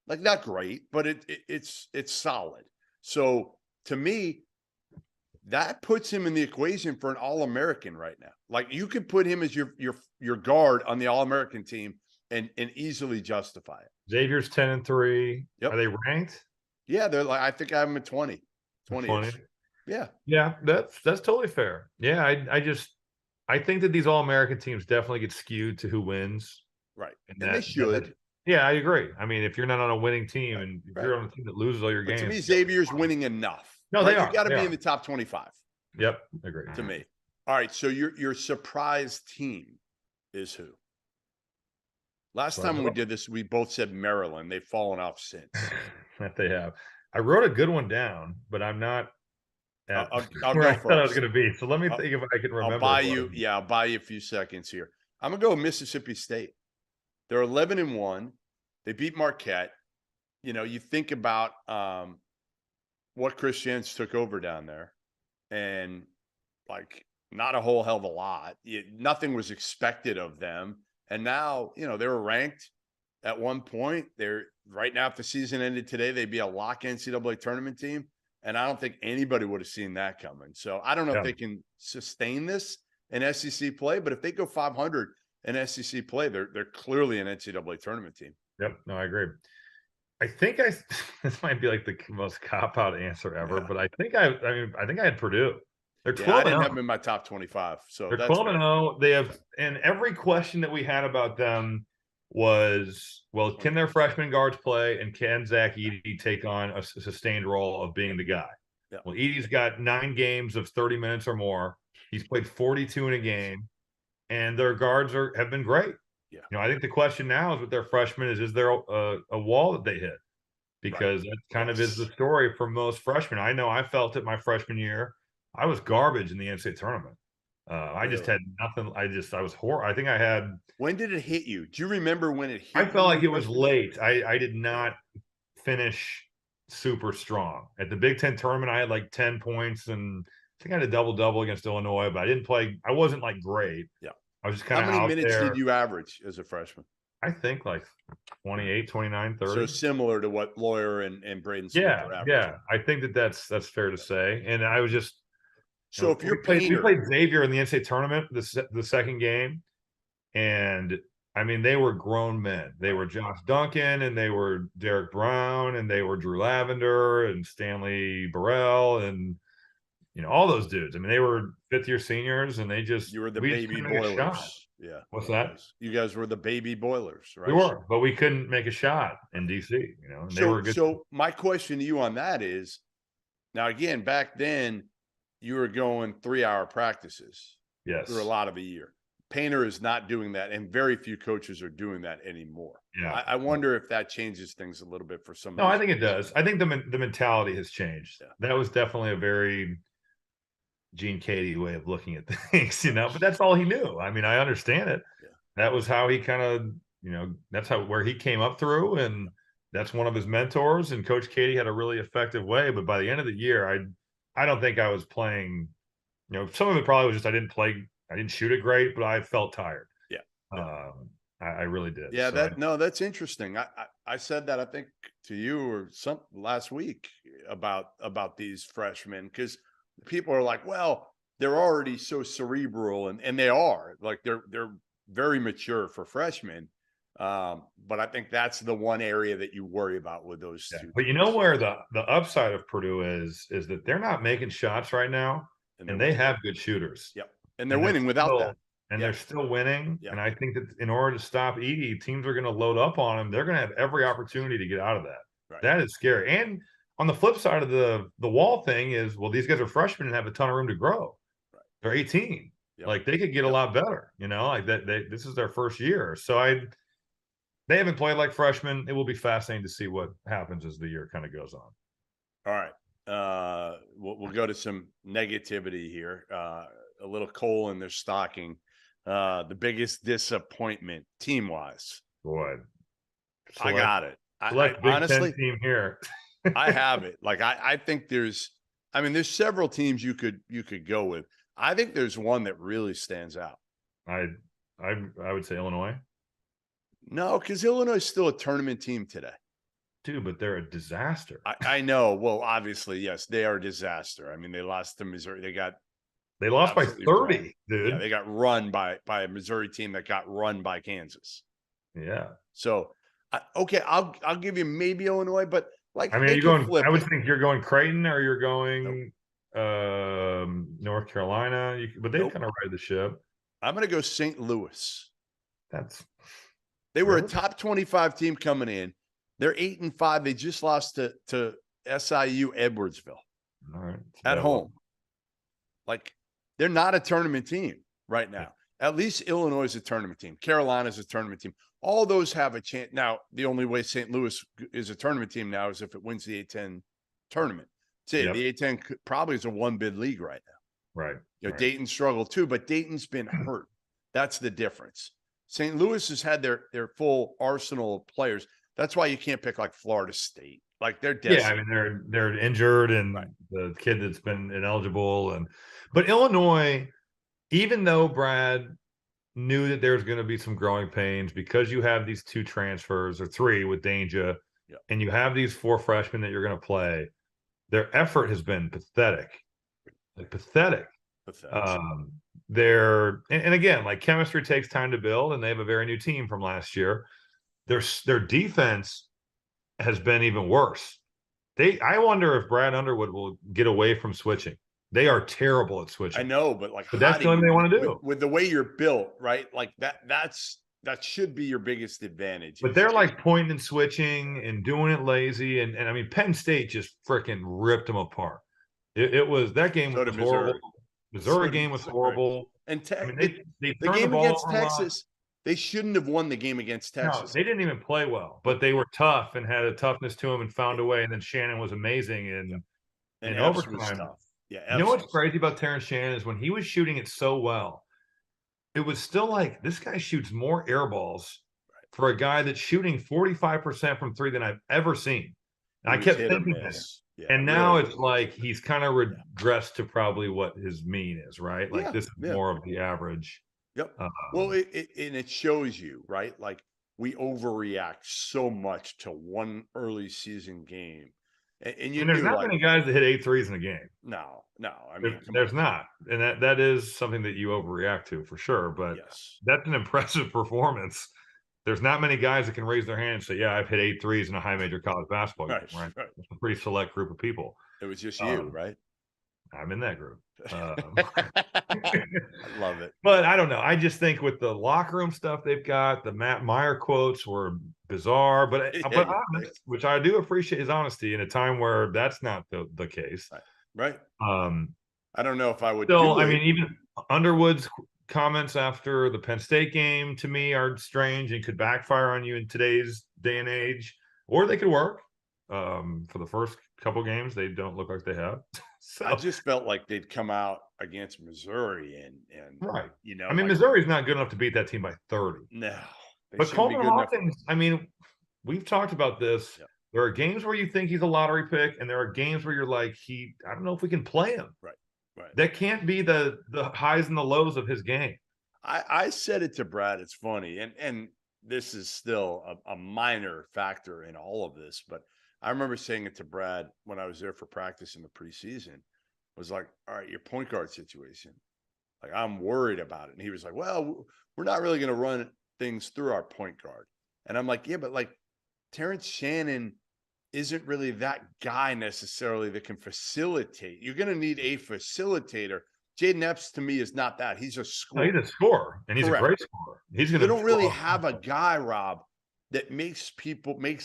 Like, not great, but it's solid. So to me, that puts him in the equation for an All-American right now. Like, you could put him as your guard on the All-American team and easily justify it. Xavier's 10-3. Yep. Are they ranked? Yeah, they're like, I think I have him at 20. 20. Yeah. Yeah, that's totally fair. Yeah, I think that these All-American teams definitely get skewed to who wins. Right. And that, they should. Yeah, I agree. I mean, if you're not on a winning team and if you're on a team that loses all your But games. to me, Xavier's winning enough. No, they are. You got to They be are. in the top 25. Yep, agree. To me. All right, so your surprise team is who? Last time we did this, we both said Maryland. They've fallen off since. That they have. I wrote a good one down, but I'm not at I'll where go I thought I was first. going to be. So let me think if I can remember. I'll buy you a few seconds here. I'm gonna go with Mississippi State. They're 11-1. They beat Marquette. You know, you think about what Chris Jens took over down there, and like not a whole hell of a lot. Nothing was expected of them, and now you know they were ranked at one point. They're right now. If the season ended today, they'd be a lock NCAA tournament team. And I don't think anybody would have seen that coming. So I don't know if they can sustain this in SEC play, but if they go 500 in SEC play, they're clearly an NCAA tournament team. Yep. No, I agree. I think this might be like the most cop-out answer ever, but I think I had Purdue. They're 12. I didn't have them in my top 25. So they're 12-0. They have, and every question that we had about them was, well, can their freshman guards play, and can Zach Edey take on a sustained role of being the guy? Yeah. Well, Edey's got 9 games of 30 minutes or more. He's played 42 in a game, and their guards have been great. Yeah. You know, I think the question now is with their freshmen is there a wall that they hit? Because that kind of is the story for most freshmen. I know I felt it my freshman year. I was garbage in the NCAA tournament. I just had nothing. I was horrible. I think I had. When did it hit you? Do you remember when it hit you? I felt like it was late. I did not finish super strong. At the Big Ten tournament, I had like 10 points, and I think I had a double-double against Illinois, but I didn't play. I wasn't like great. Yeah. I was just kind of out there. How many minutes did you average as a freshman? I think like 28, 29, 30. So similar to what Lawyer and Braden Smith are averaging. Yeah. I think that's fair to say. And I was just. So if you're we played Xavier in the NCAA tournament, the second game, and I mean they were grown men. They were Josh Duncan, and they were Derek Brown, and they were Drew Lavender and Stanley Burrell, and all those dudes. I mean, they were 5th-year seniors, and You were the we just baby couldn't make a shot. boilers. Yeah. What's that? You guys were the baby boilers, right? We were, but we couldn't make a shot in DC. And they were good. So my question to you on that is, now again, back then you were going 3-hour practices Yes. through a lot of the year. Painter is not doing that, and very few coaches are doing that anymore. Yeah. I wonder if that changes things a little bit for some. No, I think it does. I think the mentality has changed. Yeah. That was definitely a very Gene Katie way of looking at things, but that's all he knew. I mean, I understand it. Yeah. That was how he kind of, that's where he came up through, and that's one of his mentors. And Coach Katie had a really effective way. But by the end of the year, I don't think I was playing. Some of it probably was just I didn't shoot it great, but I felt tired. Yeah. I really did. Yeah, So that's interesting. I said that I think to you or some last week about these freshmen, because people are like, well, they're already so cerebral, and they are, like, they're very mature for freshmen. But I think that's the one area that you worry about with those two. But where the upside of Purdue is that they're not making shots right now, and they have good shooters. Yep. And they're winning without that. And they're still winning. Yeah. And I think that in order to stop Edey, teams are going to load up on them. They're going to have every opportunity to get out of that. Right. That is scary. And on the flip side of the wall thing is, well, these guys are freshmen and have a ton of room to grow. Right. They're 18. Yep. Like, they could get a lot better, like that. This is their first year. So they haven't played like freshmen. It will be fascinating to see what happens as the year kind of goes on. All right. We'll go to some negativity here. A little coal in their stocking. The biggest disappointment team-wise. Boy, I got it. I honestly, team here. I have it. Like, I think there's several teams you could go with. I think there's one that really stands out. I would say Illinois. No, because Illinois is still a tournament team today. Dude, but they're a disaster. I know. Well, obviously, yes, they are a disaster. I mean, they lost to Missouri. They lost by 30, run. Dude. Yeah, they got run by a Missouri team that got run by Kansas. Yeah. So, okay, I'll give you maybe Illinois, but like, I mean, are you going? I would think you're going Creighton, or you're going North Carolina. But they kind of ride the ship. I'm going to go St. Louis. They were a top 25 team coming in. They're 8-5. They just lost to SIU Edwardsville. All right. At home. Like, they're not a tournament team right now. At least Illinois is a tournament team. Carolina's a tournament team. All those have a chance. Now, the only way St. Louis is a tournament team now is if it wins the A-10 tournament. The A-10 probably is a one-bid league right now. Right. Dayton struggled too, but Dayton's been hurt. That's the difference. St. Louis has had their full arsenal of players. That's why you can't pick like Florida State. Like, they're desperate. Yeah, I mean, they're injured, and the kid that's been ineligible, but Illinois, even though Brad knew that there's going to be some growing pains because you have these 2 transfers, or 3 with Danger, and you have these 4 freshmen that you're going to play, their effort has been pathetic. Like, pathetic. And again, like, chemistry takes time to build, and they have a very new team from last year. Their defense has been even worse. I wonder if Brad Underwood will get away from switching. They are terrible at switching. I know, but that's the only thing they want to do. With the way you're built, right? Like, that should be your biggest advantage. But they're like pointing and switching and doing it lazy. And I mean, Penn State just freaking ripped them apart. It was, that game was horrible. Missouri game was horrible. And they the game against Texas, they shouldn't have won the game against Texas. No, they didn't even play well, but they were tough and had a toughness to them and found a way. And then Shannon was amazing in overtime. Yeah, you know what's crazy about Terrence Shannon is when he was shooting it so well, it was still like, this guy shoots more air balls for a guy that's shooting 45% from 3 than I've ever seen. And I kept thinking this. Yeah, and now it's like he's kind of regressed to probably what his mean is, right? Like, this is more of the average. Yep. Well, it shows you, right? Like, we overreact so much to one early season game. And there's not many guys that hit 8 threes in a game. No. I mean, there's not. And that is something that you overreact to for sure. But that's an impressive performance. There's not many guys that can raise their hand and say, yeah, I've hit 8 threes in a high major college basketball game, right? It's a pretty select group of people. It was just you, right? I'm in that group. I love it. But I don't know. I just think with the locker room stuff they've got, the Matt Meyer quotes were bizarre, but Yeah, honest, which I do appreciate his honesty in a time where that's not the case. Right. Um, I don't know if I would still, do I it. mean, even Underwood's comments after the Penn State game to me are strange and could backfire on you in today's day and age, or they could work. For the first couple games, they don't look like they have. So I just felt like they'd come out against Missouri and right. you know, I mean, like, Missouri's not good enough to beat that team by 30. no, they But shouldn't be Coleman good enough. Hawkins, I mean, we've talked about this. Yeah. There are games where you think he's a lottery pick, and there are games where you're like, I don't know if we can play him. Right. That can't be the highs and the lows of his game. I said it to Brad. It's funny, and this is still a minor factor in all of this, but I remember saying it to Brad when I was there for practice in the preseason. Was like, all right, your point guard situation, like I'm worried about it, and he was like, well, we're not really going to run things through our point guard, and I'm like, yeah, but like Terrence Shannon isn't really that guy necessarily that can facilitate. You're going to need a facilitator. Jaden Epps to me is not that. He's a No, scorer. he's a scorer, and he's Correct. a great scorer. He's going They to don't really have a guy, Rob, that makes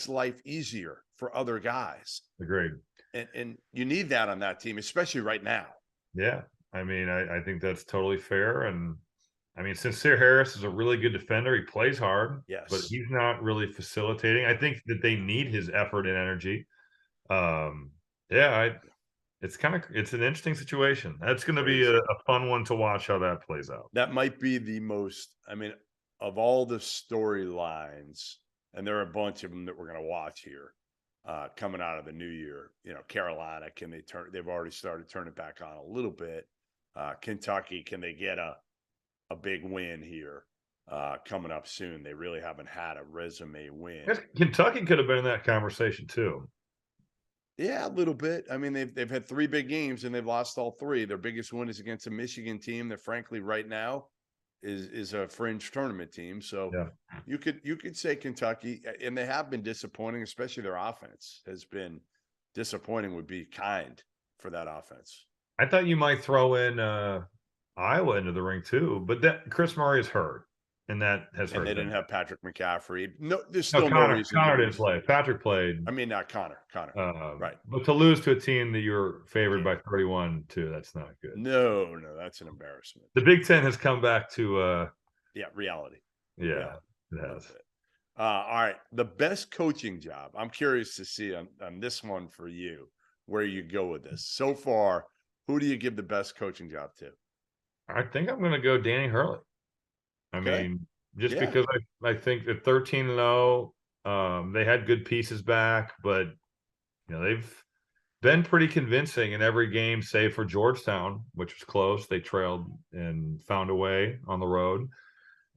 life easier for other guys. Agreed. And you need that on that team, especially right now. Yeah. I mean, I think that's totally fair. And I mean, Sincere Harris is a really good defender. He plays hard, Yes. but he's not really facilitating. I think that they need his effort and energy. It's an interesting situation. That's going to be a fun one to watch how that plays out. That might be the most, I mean, of all the storylines, and there are a bunch of them that we're going to watch here coming out of the new year. You know, Carolina, they've already started turning it back on a little bit. Kentucky, can they get a big win here coming up soon? They really haven't had a resume win. Kentucky could have been in that conversation too. Yeah, a little bit. I mean, they've had 3 big games and they've lost all 3. Their biggest win is against a Michigan team that, frankly, right now is a fringe tournament team. So yeah. you could say Kentucky, and they have been disappointing, especially their offense has been disappointing. Would be kind for that offense. I thought you might throw in Iowa into the ring too, but that Chris Murray is hurt, and that has hurt. And they them. didn't have Patrick McCaffrey. No, there's still no reason. Connor didn't play. Patrick played. I mean, not Connor. Right. But to lose to a team that you're favored by 31 too, that's not good. No, that's an embarrassment. The Big Ten has come back to reality. Yeah, reality. It has. All right. The best coaching job. I'm curious to see on this one for you, where you go with this. So far, who do you give the best coaching job to? I think I'm going to go Danny Hurley. I mean, just because I think at 13-0, they had good pieces back, but you know, they've been pretty convincing in every game, save for Georgetown, which was close. They trailed and found a way on the road.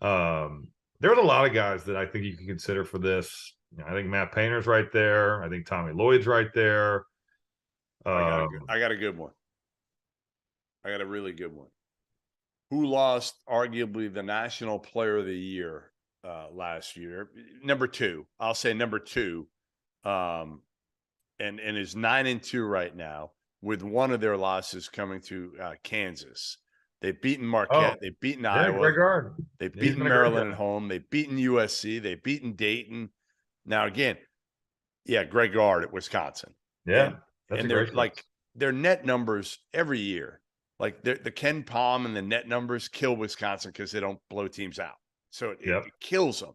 There was a lot of guys that I think you can consider for this. You know, I think Matt Painter's right there. I think Tommy Lloyd's right there. I got a good one. I got a really good one. Who lost arguably the National Player of the Year last year? Number 2. I'll say number 2. And is 9-2 right now, with one of their losses coming to Kansas. They've beaten Marquette. They've beaten Iowa. Greg Gard. They've beaten Maryland at home. They've beaten USC. They've beaten Dayton. Now, again, Greg Gard at Wisconsin. Yeah. And they're like their net numbers every year. Like the Ken Palm and the net numbers kill Wisconsin because they don't blow teams out. So it kills them.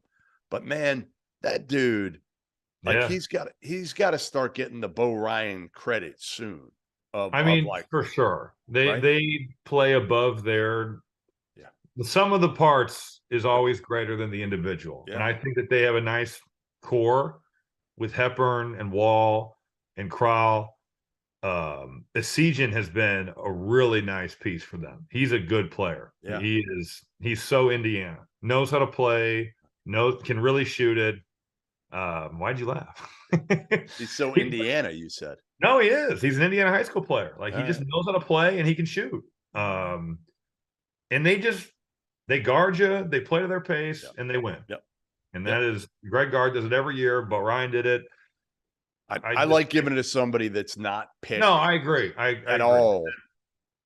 But man, that dude, he's got to start getting the Bo Ryan credit soon. For sure. They play above their the sum of the parts is always greater than the individual. Yeah. And I think that they have a nice core with Hepburn and Wall and Crowell. Esigian has been a really nice piece for them. He's a good player. Yeah. He's so Indiana. Knows how to play, can really shoot it. Why'd you laugh? He's so Indiana, you said. No, he is. He's an Indiana high school player. Like he just knows how to play and he can shoot. And they guard you, they play to their pace, and they win. Yep. And that is Greg Gard does it every year, but Ryan did it. I like giving it to somebody that's not picked. No, I agree. I agree. all.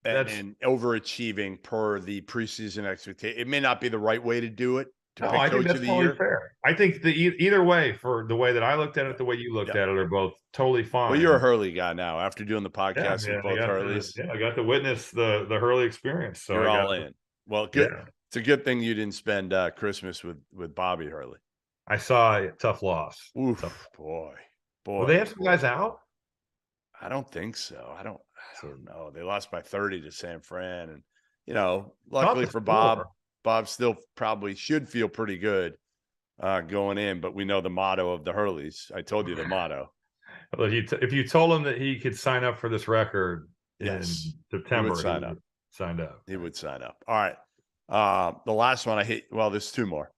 and overachieving per the preseason expectation. It may not be the right way to do it. No, I think that's totally fair. I think either way, for the way that I looked at it, the way you looked at it, are both totally fine. Well, you're a Hurley guy now. After doing the podcast with both Hurleys, I got to witness the Hurley experience. So you're all in. Well, good. Yeah. It's a good thing you didn't spend Christmas with Bobby Hurley. I saw a tough loss. Oof, boy. Will they have some guys out? I don't think so. I don't know. They lost by 30 to San Fran, and you know, luckily for Bob still probably should feel pretty good going in. But we know the motto of the Hurleys. I told you the motto. Well, if you told him that he could sign up for this record in September, he would sign up. He would sign up. All right. The last one there's two more.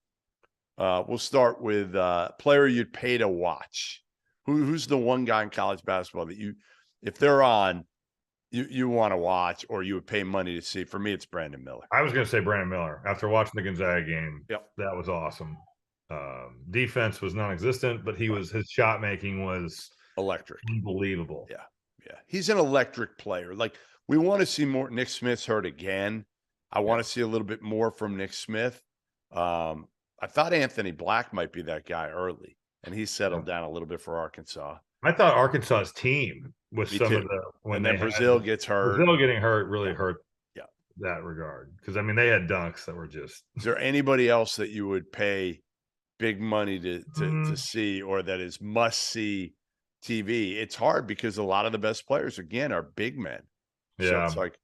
We'll start with player you'd pay to watch. Who's the one guy in college basketball that if they're on, you want to watch or you would pay money to see? For me, it's Brandon Miller. I was going to say Brandon Miller. After watching the Gonzaga game, that was awesome. Defense was non-existent, but his shot making was electric, unbelievable. Yeah. He's an electric player. Like, we want to see more. Nick Smith's hurt again. I want to see a little bit more from Nick Smith. I thought Anthony Black might be that guy early, and he settled down a little bit for Arkansas. I thought Arkansas's team was when Brazil gets hurt. Brazil getting hurt really hurt that regard, because I mean they had dunks that were just. Is there anybody else that you would pay big money to see, or that is must see TV? It's hard because a lot of the best players again are big men. So it's like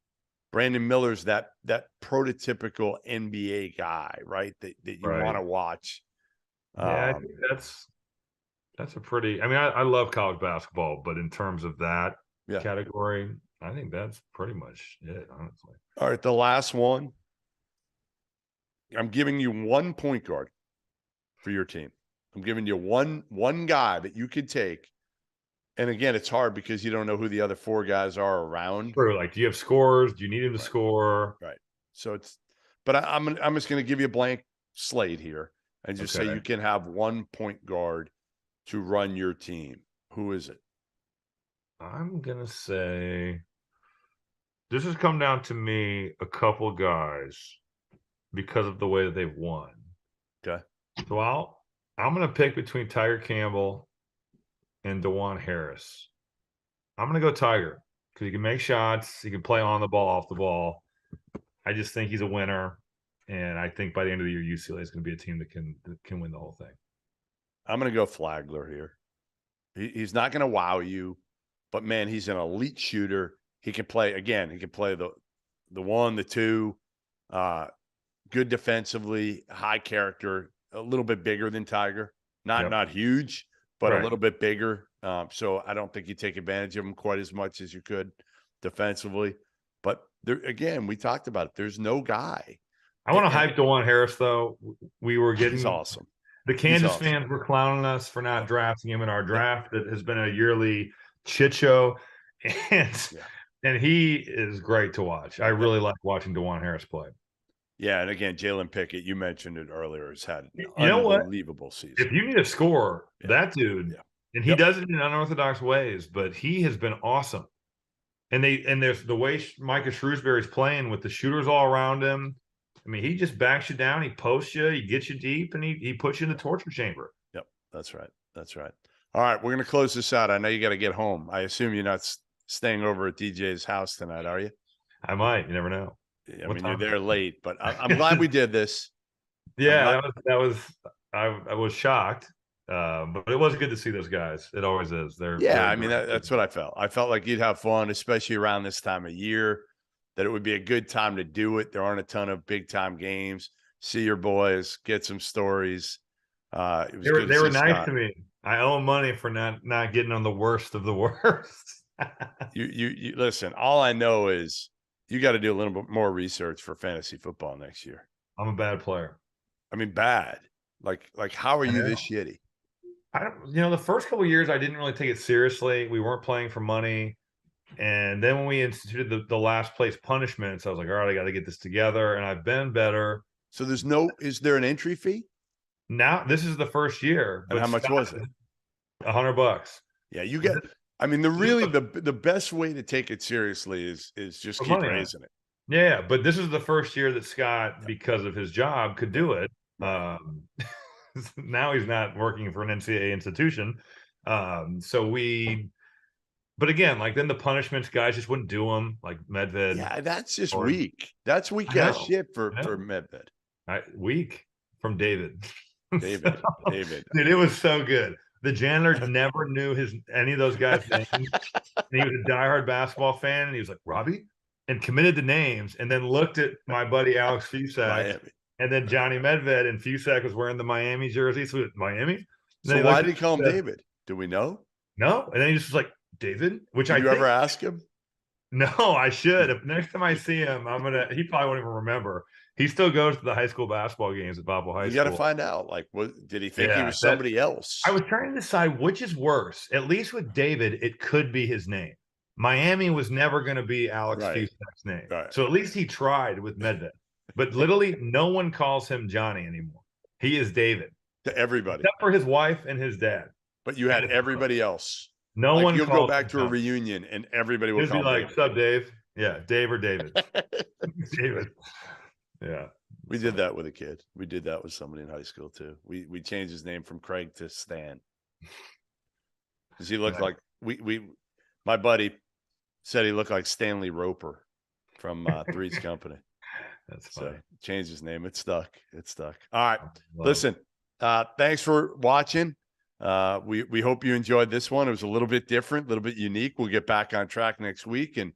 Brandon Miller's that prototypical NBA guy, right? That you want to watch. I think that's a pretty. I mean, I love college basketball, but in terms of that category, I think that's pretty much it, honestly. All right, the last one. I'm giving you one point guard for your team. I'm giving you one guy that you could take. And again, it's hard because you don't know who the other four guys are around. True. Like, do you have scores? Do you need him to score? Right. So but I'm just going to give you a blank slate here and just say you can have one point guard to run your team. Who is it? I'm going to say this has come down to me a couple guys because of the way that they've won. Okay. So I'm going to pick between Tiger Campbell and DeJuan Harris. I'm going to go Tiger because he can make shots. He can play on the ball, off the ball. I just think he's a winner. And I think by the end of the year, UCLA is going to be a team that can win the whole thing. I'm going to go Flagler here. He's not going to wow you, but man, he's an elite shooter. He can play again. He can play the one, the two, good defensively, high character, a little bit bigger than Tiger, not huge, but a little bit bigger. So I don't think you take advantage of him quite as much as you could defensively. But there, again, we talked about it. There's no guy. I want to hype DeJuan Harris, though. We were getting he's awesome. The Kansas fans were clowning us for not drafting him in our draft. That has been a yearly shit show. And he is great to watch. I really like watching DeJuan Harris play. Yeah, and again, Jalen Pickett, you mentioned it earlier, has had an unbelievable season. If you need a score, that dude, and he does it in unorthodox ways, but he has been awesome. And there's the way Micah Shrewsbury's playing with the shooters all around him. I mean, he just backs you down, he posts you, he gets you deep, and he puts you in the torture chamber. Yep, that's right. That's right. All right, we're going to close this out. I know you got to get home. I assume you're not staying over at DJ's house tonight, are you? I might. You never know. I mean, you're there late, but I'm glad we did this. Yeah, I was shocked, but it was good to see those guys. It always is. I mean, that's what I felt. I felt like you'd have fun, especially around this time of year, that it would be a good time to do it. There aren't a ton of big time games. See your boys, get some stories. They were nice to me. I owe them money for not getting on the worst of the worst. you listen, all I know is you got to do a little bit more research for fantasy football next year. I'm a bad player. I mean, bad. Like how are you this shitty? The first couple of years I didn't really take it seriously. We weren't playing for money. And then when we instituted the last place punishments, I was like, all right, I got to get this together. And I've been better. So is there an entry fee? Now, this is the first year. And how much was it? $100. Yeah, I mean, the best way to take it seriously is just Put keep money on it. raising it. Yeah, but this is the first year that Scott, because of his job, could do it. Right. Now he's not working for an NCAA institution. But again, like then the punishments, guys just wouldn't do them. Like Medved, Yeah, that's just or- weak. That's weak I ass know, shit for I know. Medved. week from David. David. Dude, it was so good. The janitor never knew any of those guys' names. And he was a diehard basketball fan, and he was like, Robbie? And committed the names, and then looked at my buddy Alex Fusak, Miami. and then Johnny Medved, and Fusak was wearing the Miami jersey. So Miami? And then So he why looked did he call him and said, David? Do we know? No. And then he just was like, David? Which Did I you think ever ask him? no, I should. If next time I see him, he probably won't even remember. He still goes to the high school basketball games at Bobo High You School. got to find out. Like, what did he think he Yeah, was somebody else? I was trying to decide which is worse. At least with David, it could be his name. Miami was never going to be Alex Right. Fusak's name. Right. So at least he tried with Medved. But literally, no one calls him Johnny anymore. He is David, To everybody. except for his wife and his dad. But you had everybody else. No Like, one you'll go calls back him to a Johnny. reunion and everybody will He'd be call him like, David. "What's up, Dave?" Yeah, Dave or David. David. Yeah. We did that with a kid. We did that with somebody in high school too. We changed his name from Craig to Stan. Because he looked like my buddy said he looked like Stanley Roper from Three's Company. That's funny. So changed his name. It stuck. It stuck. All right. Love Listen, thanks for watching. We hope you enjoyed this one. It was a little bit different, a little bit unique. We'll get back on track next week. And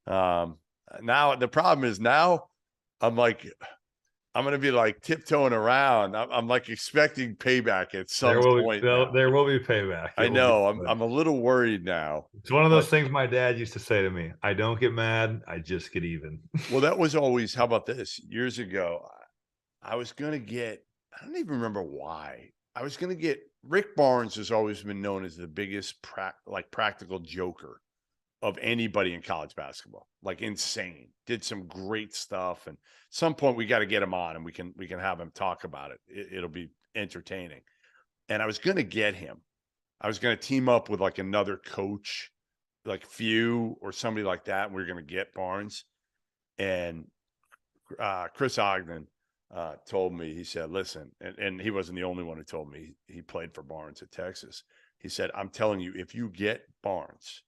now the problem is now I'm going to be like tiptoeing around. I'm like expecting payback at some point. There will be payback. I know. I'm a little worried now. It's one of those things my dad used to say to me. I don't get mad. I just get even. Well, that was always, how about this? Years ago, I was going to get, I don't even remember why. I was going to get, Rick Barnes has always been known as the biggest practical joker of anybody in college basketball. Like insane. Did some great stuff. And at some point we got to get him on and we can have him talk about it. It'll be entertaining. And I was going to get him. I was going to team up with like another coach, like Few or somebody like that. And we were going to get Barnes. And Chris Ogden told me, he said, listen, and he wasn't the only one who told me. He played for Barnes at Texas. He said, I'm telling you, if you get Barnes,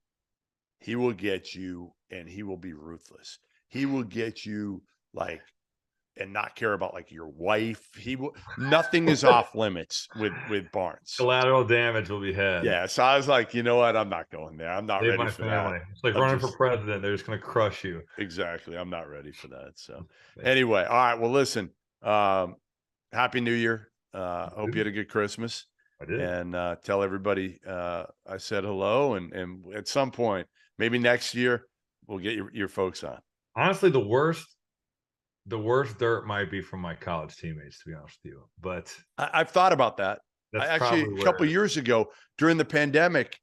he will get you and he will be ruthless. He will get you like, and not care about like your wife. He will, nothing is off limits with Barnes. Collateral damage will be had. Yeah. So I was like, you know what? I'm not going there. I'm not Save ready my for family. that. It's like running for president. They're just going to crush you. Exactly. I'm not ready for that. So anyway, all right. Well, listen, Happy New Year. Hope you had a good Christmas. I did. And tell everybody I said hello. And at some point, maybe next year, we'll get your folks on. Honestly, the worst dirt might be from my college teammates, to be honest with you. But I've thought about that. that's I actually, probably a couple where- years ago during the pandemic,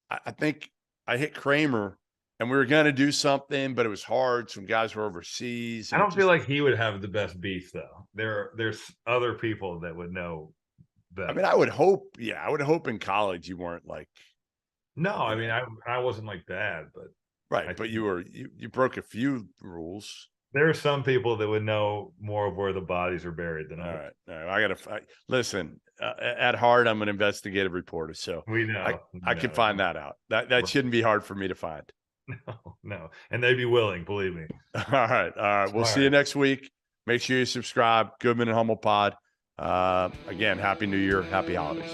I think I hit Kramer and we were going to do something, but it was hard. Some guys were overseas. I don't feel like he would have the best beef, though. There's other people that would know better. I mean, I would hope. Yeah, I would hope in college you weren't like. No, I mean, I wasn't like that, but Right, but you broke a few rules. there are some people that would know more of where the bodies are buried than All others. right. I gotta listen. At heart, I'm an investigative reporter, so We know. I can find that out. That shouldn't be hard for me to find. No, and they'd be willing, believe me. All right. We'll see you next week. Make sure you subscribe. Goodman and Hummel Pod. Again, Happy New Year, Happy Holidays.